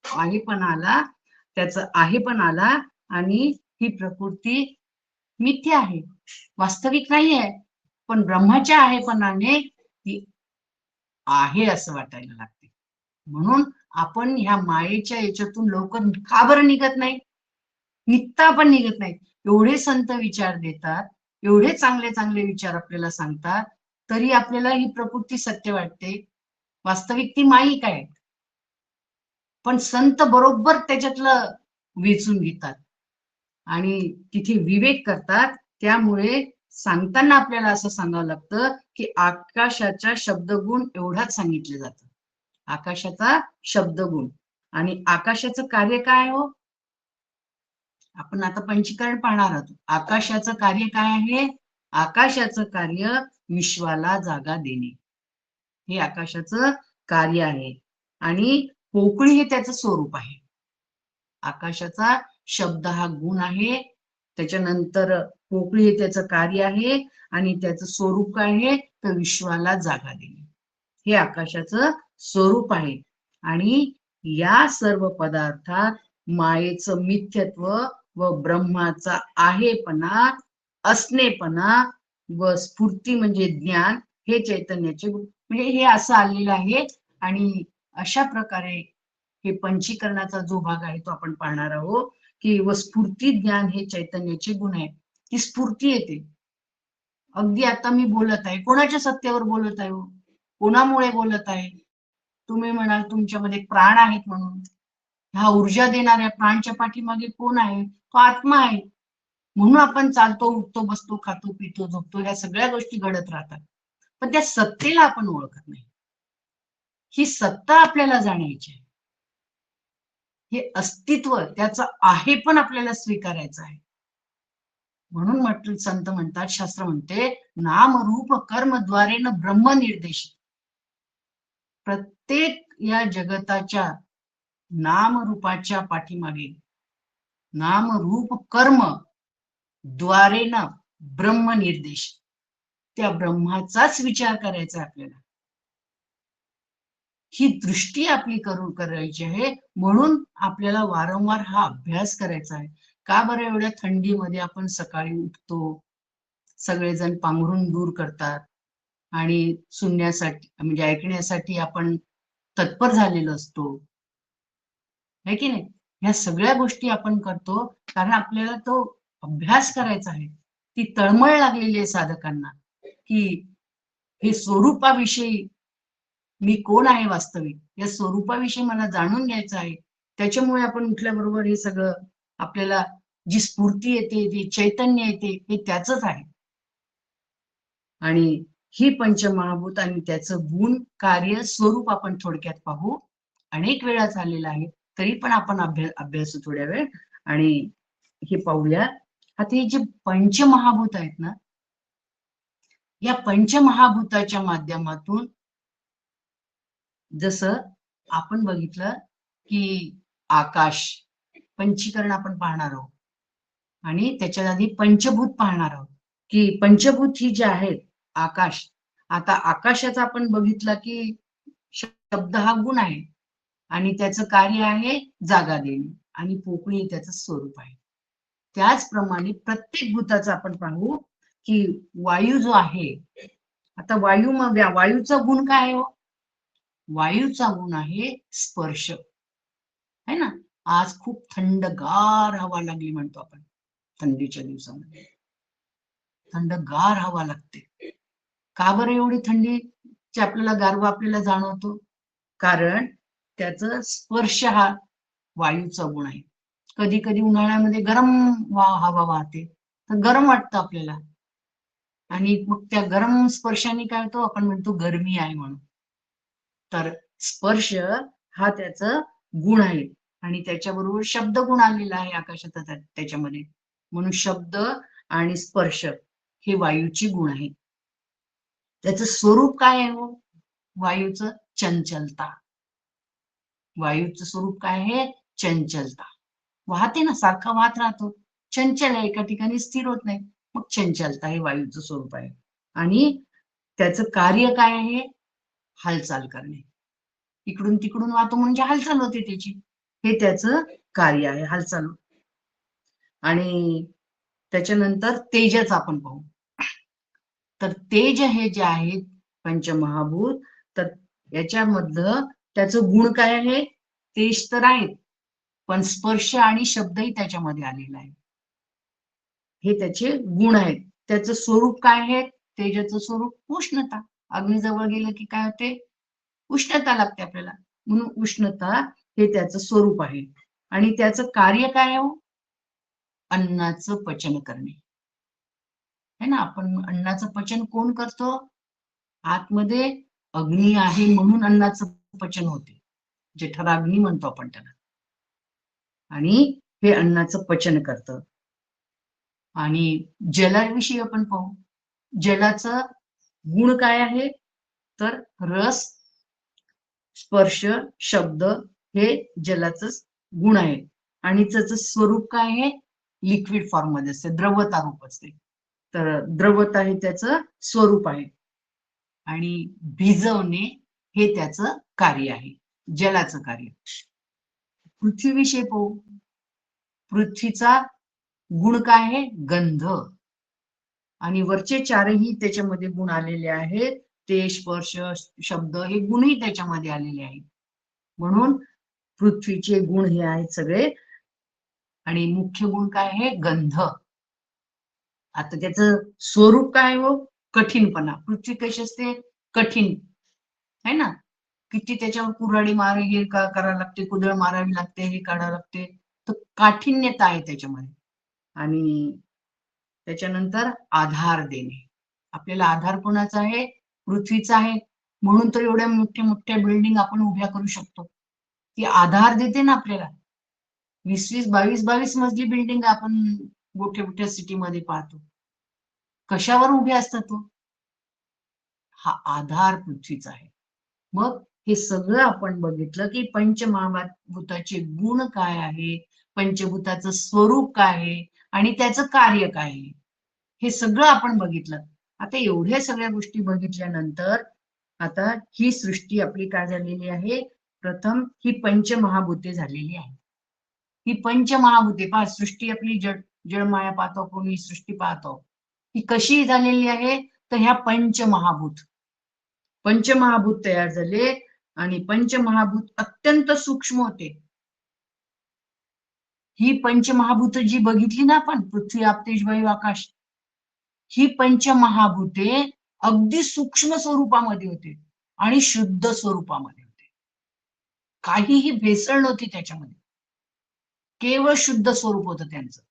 आहेपणाला, त्याचं आहेपणाला, आणि ही प्रकृती मिथ्या आहे, वास्तविक नाही आहे. पण ब्रह्माच्या आहेपणाने ती आहे असं वाटायला लागते. म्हणून आपण ह्या मायेच्या याच्यातून लवकर का बरं निघत नाही? निघता पण निघत नाही. एवढे संत विचार देतात, एवढे चांगले चांगले विचार आपल्याला सांगतात, तरी आपल्याला ही प्रकृती सत्य वाटते. वास्तविक ती माईक आहे. पण संत बरोबर त्याच्यातलं वेचून घेतात आणि तिथे विवेक करतात. त्यामुळे सांगताना आपल्याला असं सांगावं लागतं की आकाशाच्या शब्दगुण एवढाच सांगितलं जातं. आकाशाचा शब्दगुण. आणि आकाशाचं कार्य काय हो? आपण आता पंचीकरण पाहणार आहोत. आकाशाचं कार्य काय आहे? आकाशाचं कार्य विश्वाला जागा देणे, हे आकाशाचं कार्य आहे. आणि पोकळी हे त्याचं स्वरूप आहे. आकाशाचा शब्द हा गुण आहे, त्याच्यानंतर पोकळी हे त्याचं कार्य आहे, आणि त्याचं स्वरूप काय आहे? तर विश्वाला जागा देणे, हे आकाशाचं स्वरूप आहे. आणि या सर्व पदार्थात मायेचं मिथ्यत्व व ब्रह्माचा आहेपणा, असणेपणा व स्फूर्ती म्हणजे ज्ञान, हे चैतन्याचे गुण, म्हणजे हे असं आलेलं आहे. आणि अशा प्रकारे हे पंचीकरणाचा जो भाग आहे तो आपण पाहणार आहोत की व स्फूर्ती ज्ञान हे चैतन्याचे गुण आहे. ती स्फूर्ती येते. अगदी आता मी बोलत आहे, कोणाच्या सत्तेवर बोलत आहे हो? कोणामुळे बोलत आहे? तुम्ही म्हणाल तुमच्यामध्ये प्राण आहेत म्हणून. ह्या ऊर्जा देणाऱ्या प्राणच्या पाठीमागे कोण आहे? तो आत्मा आहे. म्हणून आपण चालतो, उठतो, बसतो, खातो, पितो, झोपतो, ह्या सगळ्या गोष्टी घडत राहतात. पण त्या सत्तेला आपण ओळखत नाही. ही सत्ता आपल्याला जाणायची आहे. हे अस्तित्व त्याचं आहे पण आपल्याला स्वीकारायचं आहे. म्हणून म्हटलं, संत म्हणतात, शास्त्र म्हणते, नाम रूप कर्मद्वारे न ब्रह्म निर्देश. प्रत्येक या जगताच्या नामरूपाच्या पाठीमागे नाम रूप कर्म द्वारे न ब्रह्म निर्देश, त्या ब्रह्माचाच विचार करायचा आपल्याला. ही दृष्टी आपली करायची आहे. म्हणून आपल्याला वारंवार हा अभ्यास करायचा आहे. का बरं एवढ्या थंडीमध्ये आपण सकाळी उठतो, सगळेजण पांघरून दूर करतात आणि सुनण्यासाठी म्हणजे ऐकण्यासाठी आपण तत्पर झालेलो असतो, है की नाही? ह्या सगळ्या गोष्टी आपण करतो कारण आपल्याला तो अभ्यास करायचा आहे. ती तळमळ लागलेली आहे साधकांना की हे स्वरूपाविषयी मी कोण आहे वास्तविक, या स्वरूपाविषयी मला जाणून घ्यायचं आहे. त्याच्यामुळे आपण उठल्याबरोबर हे सगळं आपल्याला जी स्फूर्ती येते, जी चैतन्य येते, हे त्याचंच आहे. आणि ही पंचमहाभूत आणि त्याचं गुण, कार्य, स्वरूप आपण थोडक्यात पाहू. अनेक वेळा झालेला आहे, तरी पण आपण अभ्यासू थोड्या वेळ आणि हे पाहूया. आता हे जे पंचमहाभूत आहेत ना, या पंचमहाभूताच्या माध्यमातून जसं आपण बघितलं की आकाश, पंचीकरण आपण पाहणार आहोत आणि त्याच्या आधी पंचभूत पाहणार आहोत की पंचभूत ही जी आहेत, आकाश. आता आकाशाचा आपण बघितलं की शब्द हा गुण आहे आणि त्याचं कार्य आहे जागा देणे, आणि पोकळी त्याचं स्वरूप आहे. त्याचप्रमाणे प्रत्येक भूताचं आपण पाहू की वायू जो आहे, आता वायूचा गुण काय आहे हो? वायूचा गुण आहे स्पर्श, है ना? आज खूप थंडगार हवा लागली म्हणतो आपण थंडीच्या दिवसामध्ये, थंडगार हवा लागते. का बरं एवढी थंडीची आपल्याला गारवा आपल्याला जाणवतो? कारण त्याचा स्पर्श हा वायूचा गुण आहे. कधी कधी उन्हाळ्यामध्ये गरम हवा वाहते तर गरम वाटतं आपल्याला, आणि मग त्या गरम स्पर्शाने काय होतो, आपण म्हणतो गरमी आहे म्हणून. तर स्पर्श हा त्याचा गुण आहे, आणि त्याच्याबरोबर शब्द गुण आलेला आहे आकाशात त्याच्यामध्ये, म्हणून शब्द आणि स्पर्श हे वायूची गुण आहे. त्याचं स्वरूप काय आहे हो वायूचं? चंचलता. वायूचं स्वरूप काय आहे? चंचलता. वाहते ना, सारखा वाहत राहतो, चंचल आहे, एका ठिकाणी स्थिर होत नाही, मग चंचलता हे वायूचं स्वरूप आहे. आणि त्याचं कार्य काय आहे? हालचाल करणे. इकडून तिकडून वाहतो म्हणजे हालचाल होते त्याची, हे त्याचं कार्य आहे, हालचाल. आणि त्याच्यानंतर तेजच आपण पाहू. तर तेज हे जे आहेत पंचमहाभूत, तर याच्यामधलं त्याचं गुण काय आहे? तेज तर आहेत, पण स्पर्श आणि शब्दही त्याच्यामध्ये आलेला आहे, हे त्याचे गुण आहेत. त्याचं स्वरूप काय आहे? तेजाचं स्वरूप उष्णता. अग्नीजवळ गेलं की काय होते? उष्णता लागते आपल्याला, म्हणून उष्णता हे त्याचं स्वरूप आहे. आणि त्याचं कार्य काय आहे? अन्नाचं पचन करणे है ना. आपण अन्नाचं पचन कोण करतो? आतमध्ये अग्नी आहे म्हणून अन्नाचं पचन होते, जठराग्नी म्हणतो आपण त्याला, आणि हे अन्नाचं पचन करतं. आणि जलाविषयी आपण पाहू. जलाचं गुण काय आहे? तर रस, स्पर्श, शब्द हे जलाचं गुण आहे. आणि त्याचं स्वरूप काय आहे? लिक्विड फॉर्म मध्ये असते, द्रवता रूप असते. तर द्रवता हे त्याचं स्वरूप आहे. आणि भिजवणे हे त्याचं कार्य आहे, जलाचं कार्य. पृथ्वीविषयी पाहू. पृथ्वीचा गुण काय आहे? गंध. आणि वरचे चारही त्याच्यामध्ये गुण आलेले आहेत, ते स्पर्श, शब्द हे गुणही त्याच्यामध्ये आलेले आहेत, म्हणून पृथ्वीचे गुण हे आहेत सगळे. आणि मुख्य गुण काय आहे? गंध. आता त्याचं स्वरूप काय हो? कठीणपणा. पृथ्वी कशी असते? कठीण है ना. किती त्याच्यावर कुऱ्हाडी मारे हे करावं लागते, कुदळ मारावी लागते, हे काढावं लागते, तर काठिण्यता आहे त्याच्यामध्ये. आणि त्याच्यानंतर आधार देणे. आपल्याला आधार कोणाचा आहे? पृथ्वीचा आहे, म्हणून तर एवढ्या मोठ्या मोठ्या बिल्डिंग आपण उभ्या करू शकतो. ती आधार देते ना आपल्याला. 20-20, 22-22 मजली बिल्डिंग आपण मोठ्या मोठ्या सिटीमध्ये पाहतो. कशावर उभे असतात तो? हा आधार पृथ्वीचा आहे. मग हे सगळं आपण बघितलं की पंचमहाभूताचे गुण काय आहे, पंचभूताचं स्वरूप काय आहे, आणि त्याचं कार्य काय आहे, हे सगळं आपण बघितलं. आता एवढ्या सगळ्या गोष्टी बघितल्यानंतर आता ही सृष्टी आपली काय झालेली आहे? प्रथम ही पंचमहाभूते झालेली आहे. ही पंचमहाभूते पहा, सृष्टी आपली जळमाया पाहतो, कोणी सृष्टी पाहतो, ही कशी झालेली आहे? तर ह्या पंचमहाभूत तयार झाले. आणि पंचमहाभूत अत्यंत सूक्ष्म होते. ही पंचमहाभूत जी बघितली ना आपण, पृथ्वी, आप, तेज, वायू, आकाश, ही पंचमहाभूते अगदी सूक्ष्म स्वरूपामध्ये होते आणि शुद्ध स्वरूपामध्ये होते. काहीही भेसळ नव्हती त्याच्यामध्ये, केवळ शुद्ध स्वरूप होतं त्यांचं.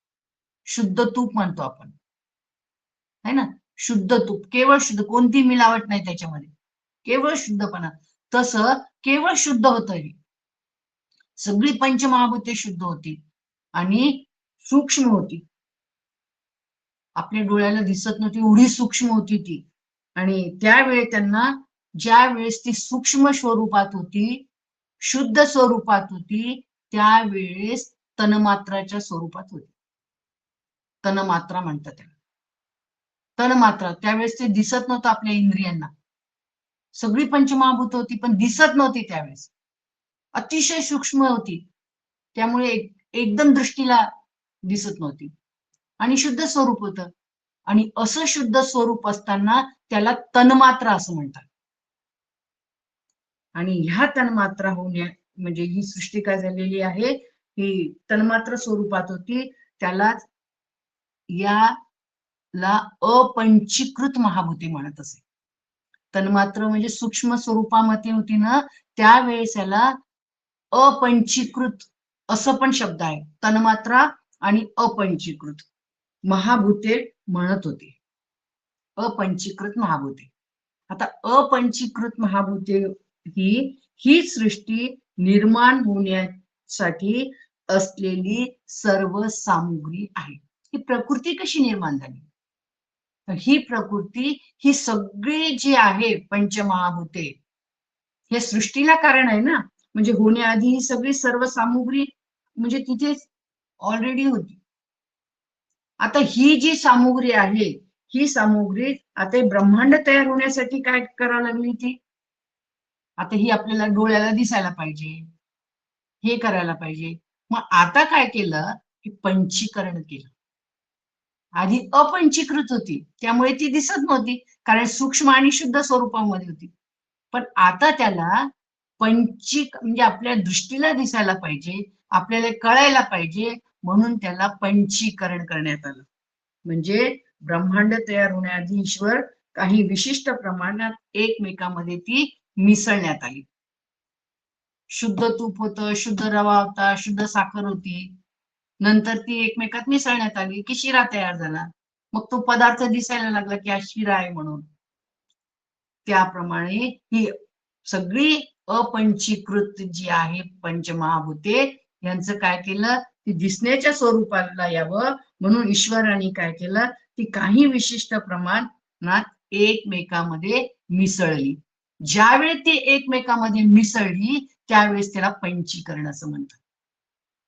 शुद्ध तूप म्हणतो आपण, है ना. शुद्ध तूप, केवळ शुद्ध, कोणती मिलावट नाही त्याच्यामध्ये, केवळ शुद्धपणा. तसं केवळ शुद्ध होतं हे. सगळी पंचमहाभूते शुद्ध होती आणि सूक्ष्म होती, आपल्या डोळ्याला दिसत नव्हती, एवढी सूक्ष्म होती ती. आणि त्यावेळी त्यांना, ज्या वेळेस ती सूक्ष्म स्वरूपात होती, शुद्ध स्वरूपात होती, त्यावेळेस तन्मात्राच्या स्वरूपात होती. तन्मात्रा म्हणतात त्याला, तन्मात्रा. त्यावेळेस ते दिसत नव्हतं आपल्या इंद्रियांना. सगळी पंचमहाभूत होती पण दिसत नव्हती त्यावेळेस, अतिशय सूक्ष्म होती, त्यामुळे एकदम दृष्टीला दिसत नव्हती. आणि शुद्ध स्वरूप होतं. आणि असं शुद्ध स्वरूप असताना त्याला तन्मात्रा असं म्हणतात. आणि ह्या तन्मात्रा होण्या म्हणजे ही सृष्टी काय झालेली आहे, ही तन्मात्र स्वरूपात होती. त्यालाच याला अपंचीकृत महाभूते म्हणत असे. तन्मात्र म्हणजे सूक्ष्म स्वरूपामध्ये होती ना, त्यावेळेस याला अपंचीकृत, असं पण शब्द आहे. तन्मात्रा आणि अपंचीकृत महाभूते म्हणत होते. अपंचीकृत महाभूते. आता अपंचीकृत महाभूते ही सृष्टी निर्माण होण्यासाठी असलेली सर्व सामुग्री आहे. ही प्रकृती कशी निर्माण झाली? तर ही प्रकृती ही सगळी जी आहे पंचमहाभूते हे सृष्टीला कारण आहे ना. म्हणजे होण्याआधी ही सगळी सर्व सामुग्री म्हणजे तिथे ऑलरेडी होती. आता ही जी सामुग्री आहे ही सामुग्री आता ब्रह्मांड तयार होण्यासाठी काय करायला लागली ती? आता ही आपल्याला डोळ्याला दिसायला पाहिजे, हे करायला पाहिजे. मग आता काय केलं की पंचीकरण केलं. आधी अपंचीकृत होती त्यामुळे ती दिसत नव्हती, कारण सूक्ष्म आणि शुद्ध स्वरूपामध्ये होती. पण आता त्याला म्हणजे आपल्या दृष्टीला दिसायला पाहिजे, आपल्याला कळायला पाहिजे, म्हणून त्याला पंचीकरण करण्यात आलं. म्हणजे ब्रह्मांड तयार होण्याआधी ईश्वर काही विशिष्ट प्रमाणात एकमेकांमध्ये ती मिसळण्यात आली. शुद्ध तूप होतं, शुद्ध रवा होता, शुद्ध साखर होती. नंतर ती एकमेकात मिसळण्यात आली की शिरा तयार झाला. मग तो पदार्थ दिसायला लागला की हा शिरा आहे म्हणून. त्याप्रमाणे ही सगळी अपंचीकृत जी आहे पंचमहाभूते यांचं काय केलं, ती दिसण्याच्या स्वरूपाला यावं म्हणून ईश्वराने काय केलं, ती काही विशिष्ट प्रमाणात एकमेकांमध्ये मिसळली. ज्यावेळी ती एकमेकांमध्ये मिसळली त्यावेळेस त्याला पंचीकरण असं म्हणतात.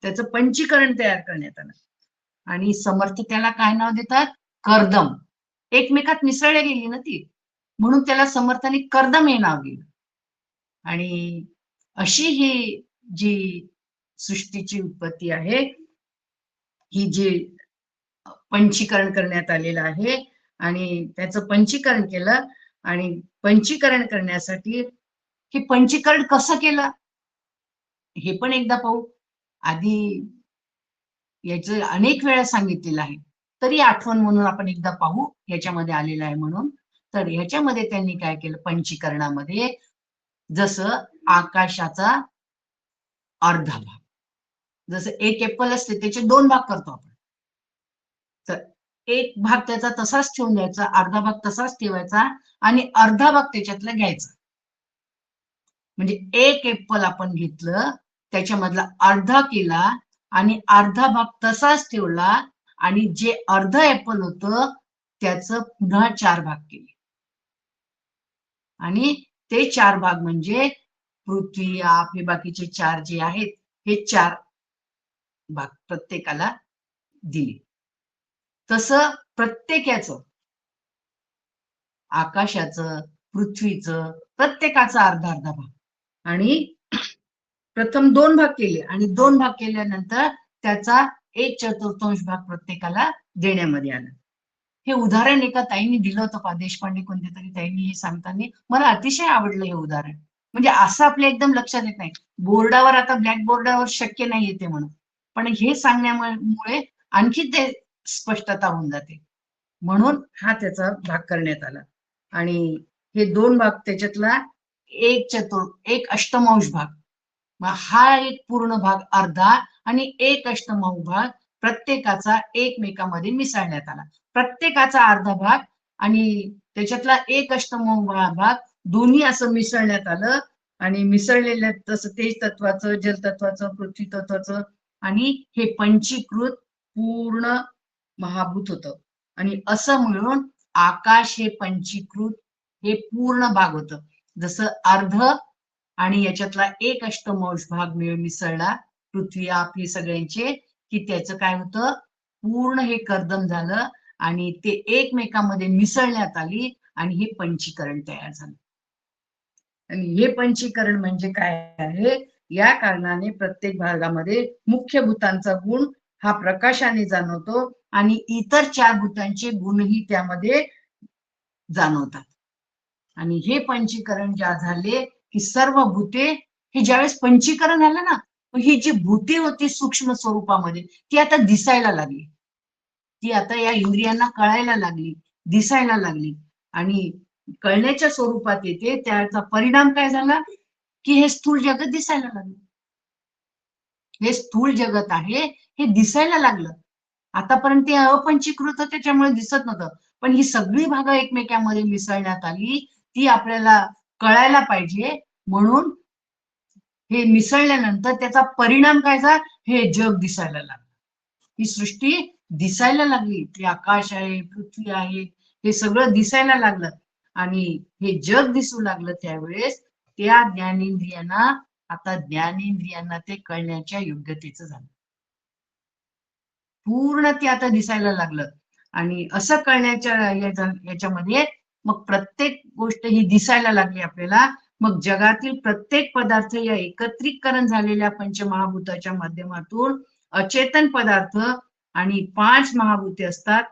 त्याचं पंचीकरण तयार करण्यात आलं. आणि समर्थ त्याला काय नाव देतात? कर्दम. एकमेकात मिसळल्या गेली ना ती, म्हणून त्याला समर्थाने कर्दम हे नाव दिलं. आणि अशी ही जी सृष्टीची उत्पत्ती आहे, ही जी पंचीकरण करण्यात आलेलं आहे आणि त्याचं पंचीकरण केलं. आणि पंचीकरण करण्यासाठी हे पंचीकरण कसं केलं हे पण एकदा पाहू. आधी याचं अनेक वेळा सांगितलेलं आहे, तरी आठवण म्हणून आपण एकदा पाहू याच्यामध्ये आलेलं आहे म्हणून. तर ह्याच्यामध्ये त्यांनी काय केलं पंचीकरणामध्ये, जसं आकाशाचा अर्धा भाग, जसं एक एप्पल असते त्याचे 2 भाग करतो आपण, तर एक भाग त्याचा तसाच ठेवून द्यायचा, अर्धा भाग तसाच ठेवायचा आणि अर्धा भाग त्याच्यातला घ्यायचा. म्हणजे एक एप्पल आपण घेतलं, त्याच्यामधला अर्धा केला आणि अर्धा भाग तसाच ठेवला आणि जे अर्ध एप्पल होतं त्याचं पुन्हा 4 भाग केले. आणि ते 4 भाग म्हणजे पृथ्वी, आप हे बाकीचे 4 जे आहेत हे 4 भाग प्रत्येकाला दिले. तसं प्रत्येकाचं, आकाशाचं, पृथ्वीचं, प्रत्येकाचा अर्धा अर्धा भाग. आणि प्रथम 2 भाग केले आणि 2 भाग केल्यानंतर त्याचा 1/4 भाग प्रत्येकाला देण्यामध्ये आला. हे उदाहरण एका ताईंनी दिलं होतं, पा देशपांडे कोणत्या तरी ताईंनी, हे सांगताना मला अतिशय आवडलं हे उदाहरण. म्हणजे असं आपल्या एकदम लक्षात येत नाही. बोर्डावर आता ब्लॅक बोर्डावर शक्य नाही येते म्हणून, पण हे सांगण्यामुळे आणखी ते स्पष्टता होऊन जाते. म्हणून हा त्याचा भाग करण्यात आला. आणि हे 2 भाग त्याच्यातला 1/4 भाग, मग हा एक पूर्ण भाग अर्धा आणि 1/8 भाग प्रत्येकाचा एकमेकांमध्ये मिसळण्यात आला. प्रत्येकाचा अर्धा भाग आणि त्याच्यातला 1/8 भाग दोन्ही असं मिसळण्यात आलं. आणि मिसळलेल्या तसं तेज तत्वाचं, जल तत्वाचं, पृथ्वी तत्वाचं आणि हे पंचीकृत पूर्ण महाभूत होतं. आणि असं मिळून आकाश हे पंचीकृत हे पूर्ण भाग होतं. जसं अर्ध आणि याच्यातला 1/8 भाग मिसळला पृथ्वी, आप हे सगळ्यांचे, की त्याचं काय होतं, पूर्ण हे कर्दम झालं आणि ते एकमेकांमध्ये मिसळण्यात आली आणि हे पंचीकरण तयार झालं. आणि हे पंचीकरण म्हणजे काय आहे, या कारणाने प्रत्येक भागामध्ये मुख्य भूतांचा गुण हा प्रकाशाने जाणवतो आणि इतर 4 भूतांचे गुणही त्यामध्ये जाणवतात. आणि हे पंचीकरण ज्या झाले की सर्व भूते, हे ज्यावेळेस पंचीकरण झालं ना, ही जी भूते होती सूक्ष्म स्वरूपामध्ये ती आता दिसायला लागली, ती आता या इंद्रियांना कळायला लागली, दिसायला लागली. आणि कळण्याच्या स्वरूपात येते, त्याचा परिणाम काय झाला की हे स्थूल जगत दिसायला लागलं. हे स्थूल जगत आहे हे दिसायला लागलं. आतापर्यंत ते अपंचीकृत होतं, त्याच्यामुळे दिसत नव्हतं. पण ही सगळी भागं एकमेकांमध्ये मिसळण्यात आली, ती आपल्याला कळायला पाहिजे. म्हणून हे मिसळल्यानंतर त्याचा परिणाम काय झाला, हे जग दिसायला लागलं, ही सृष्टी दिसायला लागली. ते आकाश आहे, पृथ्वी आहे, हे सगळं दिसायला लागलं. आणि हे जग दिसू लागलं त्यावेळेस त्या ज्ञानेंद्रियांना, आता ज्ञानेंद्रियांना ते कळण्याच्या योग्यतेचं झालं. पूर्ण ते आता दिसायला लागलं. आणि असं कळण्याच्या याच्यामध्ये मग प्रत्येक गोष्ट ही दिसायला लागली आपल्याला. मग जगातील प्रत्येक पदार्थ या एकत्रीकरण झालेल्या पंचमहाभूताच्या माध्यमातून अचेतन पदार्थ आणि 5 महाभूते असतात.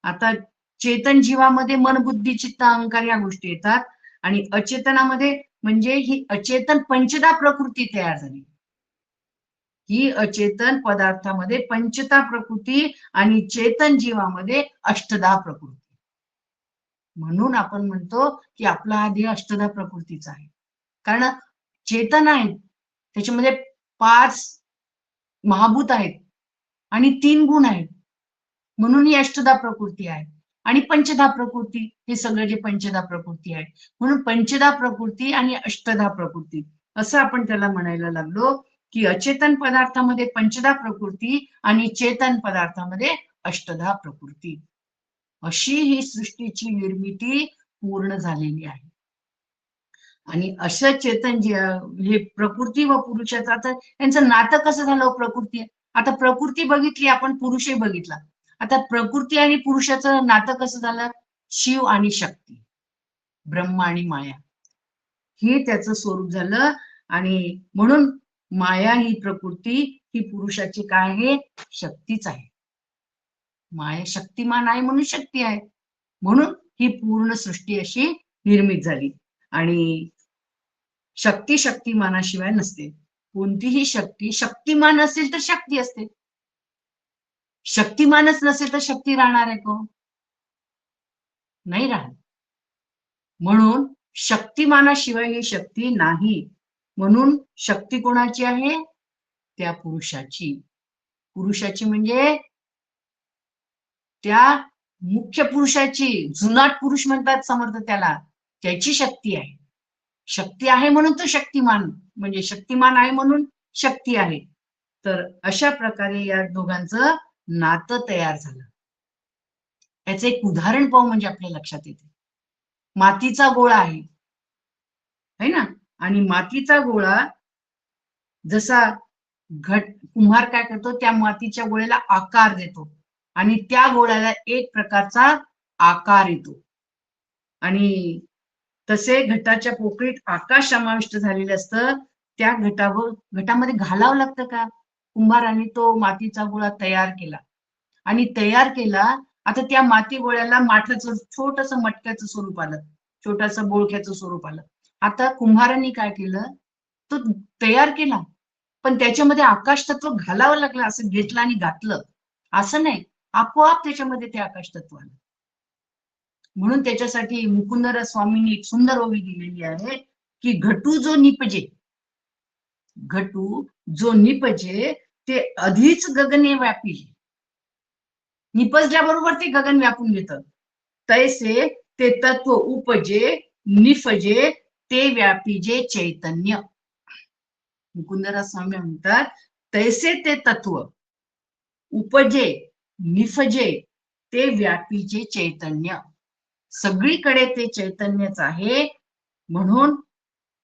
आता चेतन जीवामध्ये मन, बुद्धी, चित्त, अहंकार या गोष्टी येतात. आणि अचेतनामध्ये म्हणजे ही अचेतन पंचदा प्रकृती तयार झाली. ही अचेतन पदार्थामध्ये पंचदा प्रकृती आणि चेतन जीवामध्ये अष्टदा प्रकृती. म्हणून आपण म्हणतो की आपला हा देह अष्टदा प्रकृतीचा आहे. कारण चेतन आहे, त्याच्यामध्ये 5 महाभूत आहेत आणि 3 गुण आहेत, म्हणून ही अष्टदा प्रकृती आहे. आणि पंचदा प्रकृती, हे सगळं जे पंचदा प्रकृती आहे, म्हणून पंचदा प्रकृती आणि अष्टदा प्रकृती असं आपण त्याला म्हणायला लागलो. की अचेतन पदार्थामध्ये पंचदा प्रकृती आणि चेतन पदार्थामध्ये अष्टदा प्रकृती, अशी ही सृष्टीची निर्मिती पूर्ण झालेली आहे. आणि असं चेतन जे हे प्रकृती व पुरुषाचं, आता यांचं नातं कसं झालं प्रकृती. आता प्रकृती बघितली आपण, पुरुषही बघितला. आता प्रकृती आणि पुरुषाचं नातं कसं झालं, शिव आणि शक्ती, ब्रह्मा आणि माया, हे त्याचं स्वरूप झालं. आणि म्हणून माया ही प्रकृती ही पुरुषाची काय आहे, शक्तीच आहे. माया शक्तिमान आहे म्हणून शक्ती आहे. म्हणून ही पूर्ण सृष्टी अशी निर्मित झाली. आणि शक्ती शक्तिमानाशिवाय नसते. कोणतीही शक्ती शक्तिमान असेल तर शक्ती असते, शक्तिमानच नसेल तर शक्ती राहणार आहे का, नाही राहत. म्हणून शक्तिमानाशिवाय ही शक्ती नाही. म्हणून शक्ती कोणाची आहे, त्या पुरुषाची. पुरुषाची म्हणजे त्या मुख्य पुरुषाची, जुनाट पुरुष म्हणतात समर्थ त्याला, त्याची शक्ती आहे. शक्ती आहे म्हणून तो शक्तिमान, म्हणजे शक्तिमान आहे म्हणून शक्ती आहे. तर अशा प्रकारे या दोघांचं नातं तयार झालं. याचं एक उदाहरण पाहू म्हणजे आपल्या लक्षात येते. मातीचा गोळा आहे ना, आणि मातीचा गोळा जसा कुंभार काय करतो, त्या मातीच्या गोळ्याला आकार देतो आणि त्या गोळ्याला एक प्रकारचा आकार येतो. आणि तसे घटाच्या पोकळीत आकाश समाविष्ट झालेलं असतं. त्या घटामध्ये घालावं लागतं का, कुंभाराने तो मातीचा गोळा तयार केला आणि तयार केला. आता त्या माती गोळ्याला माठाचं छोटस मटक्याचं स्वरूप आलं, छोटस बोळख्याचं स्वरूप आलं. आता कुंभारांनी काय केलं, तो तयार केला पण त्याच्यामध्ये आकाश तत्व घालावं लागलं. असं घेतलं आणि घातलं असं नाही, आपोआप त्याच्यामध्ये ते आकाश तत्व आलं. म्हणून त्याच्यासाठी मुकुंदराज स्वामींनी एक सुंदर ओवी दिलेली आहे की घटू जो निपजे, घटू जो निपजे ते अधिच गगने व्यापी. निपजल्याबरोबर ते गगन व्यापून घेतं. तैसे ते तत्व उपजे निफजे ते व्यापीजे चैतन्य. मुकुंदराज स्वामी म्हणतात तैसे ते तत्व उपजे निफजे ते व्यापीचे चैतन्य. सगळीकडे ते चैतन्यच आहे, म्हणून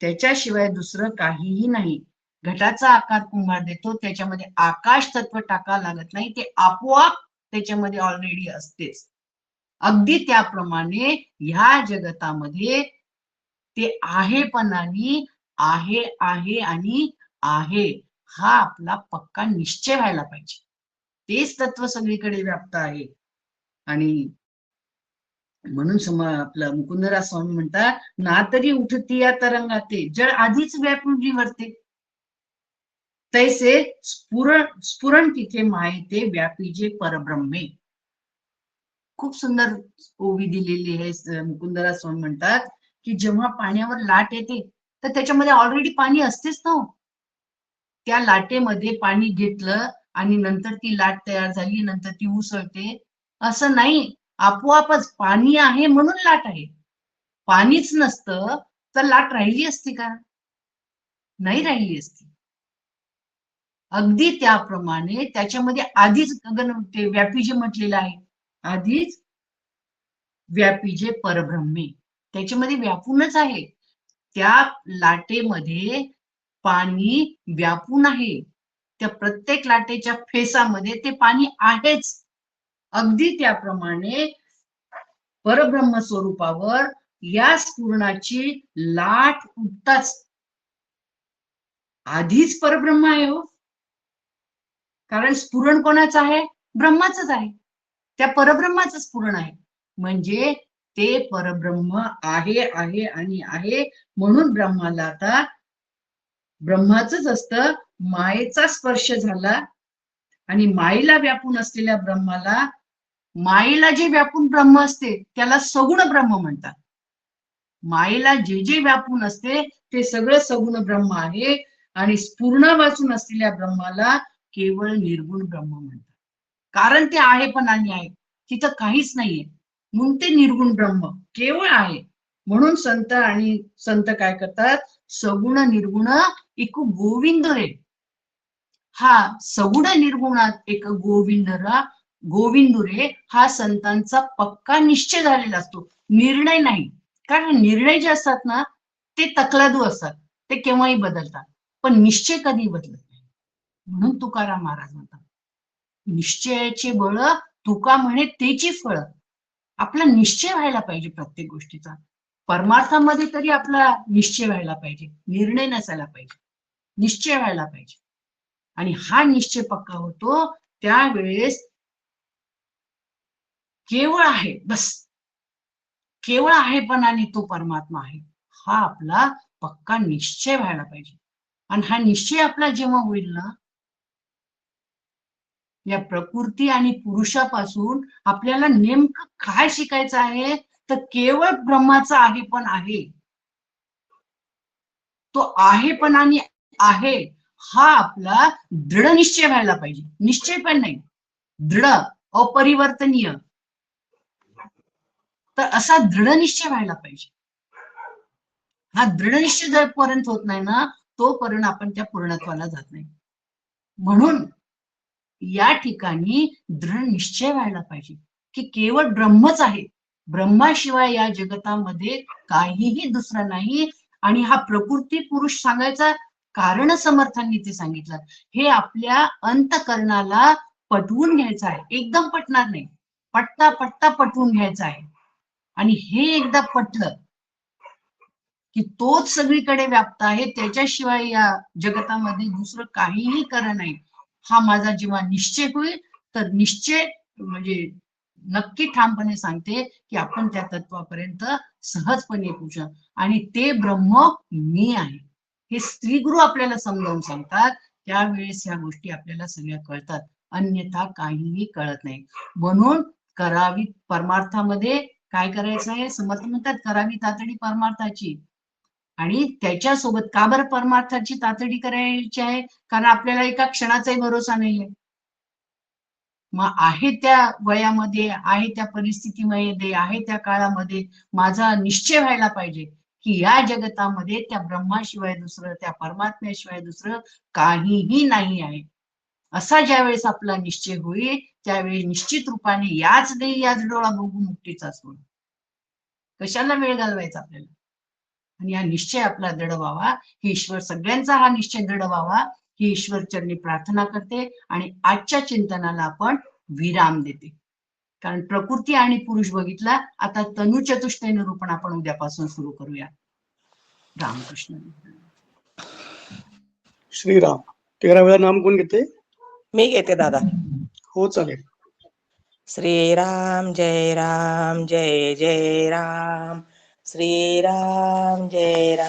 त्याच्याशिवाय दुसरं काहीही नाही. घटाचा आकार कुंभार देतो, त्याच्यामध्ये आकाश तत्व टाकावं लागत नाही, ते आपोआप त्याच्यामध्ये ऑलरेडी असतेच. अगदी त्याप्रमाणे ह्या जगतामध्ये ते आहेपणाने आहे आहे आणि आहे हा आपला पक्का निश्चय व्हायला पाहिजे. तेच तत्व सगळीकडे व्याप्त आहे. आणि म्हणून आपलं मुकुंदराज स्वामी म्हणतात ना तरी उठती या तरंगाते जड आधीच व्यापून वर्ते, तैसे स्फुरण तिथे माहिते व्यापीजे परब्रह्मे. खूप सुंदर ओवी दिलेली आहे. मुकुंदराज स्वामी म्हणतात की जेव्हा पाण्यावर लाट येते तर त्याच्यामध्ये ऑलरेडी पाणी असतेच ना, त्या लाटेमध्ये पाणी घेतलं आणि नंतर ती लाट तयार झाली, नंतर ती उसळते असं नाही. आपोआपच पाणी आहे म्हणून लाट आहे. पाणीच नसतं तर लाट राहिली असती का? नाही राहिली असती. अगदी त्याप्रमाणे त्याच्यामध्ये आधीच गगन ते व्यापी जे म्हटलेलं आहे, आधीच व्यापी जे परब्रह्मे त्याच्यामध्ये व्यापूनच आहे. त्या लाटेमध्ये पाणी व्यापून आहे. त्या प्रत्येक लाटेच्या फेसामध्ये ते पाणी आहेच. अगदी त्याप्रमाणे परब्रह्म स्वरूपावर या स्फुरणाची लाट उठताच आधीच परब्रह्म आहे हो. कारण स्फुरण कोणाचं आहे? ब्रह्माचंच आहे. त्या परब्रह्माचं स्फुरण आहे. म्हणजे ते परब्रह्म आहे आहे आणि आहे म्हणून ब्रह्माला आता ब्रह्माचंच असतं. मायेचा स्पर्श झाला आणि मायेला व्यापून असलेल्या ब्रह्माला, मायेला जे व्यापून ब्रह्म असते त्याला सगुण ब्रह्म म्हणतात. मायेला जे जे व्यापून असते ते सगळं सगुण ब्रह्म आहे आणि स्फुरण वाचून असलेल्या ब्रह्माला केवळ निर्गुण ब्रह्म म्हणतात. कारण ते आहे पण आणि आहे, तिथं काहीच नाहीये म्हणून ते निर्गुण ब्रह्म केवळ आहे. म्हणून संत काय करतात? सगुण निर्गुण एक गोविंद रे. हा सगुण निर्गुणात एक गोविंदुरे हा संतांचा पक्का निश्चय झालेला असतो, निर्णय नाही. कारण निर्णय जे असतात ना ते तकलादू असतात, ते केव्हाही बदलतात, पण निश्चय कधी बदलत नाही. म्हणून तुकाराम महाराज म्हणतात, निश्चयाचे बळ तुका म्हणे तेची फळ. आपला निश्चय व्हायला पाहिजे प्रत्येक गोष्टीचा. परमार्थामध्ये तरी आपला निश्चय व्हायला पाहिजे, निर्णय नसायला पाहिजे, निश्चय व्हायला पाहिजे. आणि हा निश्चय पक्का होतो त्यावेळेस केवळ आहे, बस केवळ आहे पण आणि तो परमात्मा आहे, हा आपला पक्का निश्चय व्हायला पाहिजे. आणि हा निश्चय आपला जेव्हा होईल ना, या प्रकृती आणि पुरुषापासून आपल्याला नेमकं काय शिकायचं आहे? तर केवळ ब्रह्माचा आहे पण आहे. तो आहे पण आणि आहे हा आपला दृढ निश्चय व्हायला पाहिजे. निश्चय पण नाही, दृढ, अपरिवर्तनीय. तर असा दृढ निश्चय व्हायला पाहिजे. हा दृढ निश्चय जोपर्यंत होत नाही ना तोपर्यंत आपण त्या पूर्णत्वाला जात नाही. म्हणून या ठिकाणी दृढ निश्चय व्हायला पाहिजे की केवळ ब्रह्मच आहे, ब्रह्माशिवाय या जगतामध्ये काहीही दुसरं नाही. आणि हा प्रकृती पुरुष सांगायचा कारण समर्थांनी ते सांगितलं, हे आपल्या अंतकरणाला पटवून घ्यायचं आहे. एकदम पटणार नाही, पटता पटता पटवून घ्यायचं आहे. आणि हे एकदा पटलं की तोच सगळीकडे व्याप्त आहे, त्याच्याशिवाय या जगतामध्ये दुसरं काहीही खरं नाही, हा माझा जेव्हा निश्चय होईल तर निश्चय म्हणजे नक्की ठामपणे सांगते की आपण त्या तत्वापर्यंत सहजपणे पोहोचू. आणि ते ब्रह्म मी आहे हे स्त्री गुरु आपल्याला समजावून सांगतात, त्यावेळेस या गोष्टी आपल्याला सगळ्या कळतात, अन्यथा काहीही कळत नाही. म्हणून करावी परमार्थामध्ये काय करायचं आहे? समर्थ म्हणतात करावी तातडी परमार्थाची. आणि त्याच्यासोबत का बरं परमार्थाची तातडी करायची आहे? कारण आपल्याला एका क्षणाचाही भरोसा नाहीये. मग आहे त्या वयामध्ये, आहे त्या परिस्थितीमध्ये, आहे त्या काळामध्ये माझा निश्चय व्हायला पाहिजे की या जगतामध्ये त्या ब्रह्माशिवाय दुसरं, त्या परमात्म्याशिवाय दुसरं काहीही नाही आहे. असा ज्यावेळेस आपला निश्चय होईल त्यावेळी निश्चित रूपाने याच देही याच डोळा बघू मुक्तीचा सोड. कशाला वेळ घालवायचा आपल्याला? आणि हा निश्चय आपला दृढ व्हावा, ही ईश्वर सगळ्यांचा हा निश्चय दृढ व्हावा ही ईश्वर चरणी प्रार्थना करते. आणि आजच्या चिंतनाला आपण विराम देते. कारण प्रकृती आणि पुरुष बघितला, आता तनु चतुष्टय निरूपण आपण उद्यापासून सुरू करूया. रामकृष्ण. श्रीराम. 13 वेळा नाम कोण घेते? मी घेते दादा. हो चालेल. श्रीराम जय राम जय जय राम. श्रीराम जय राम.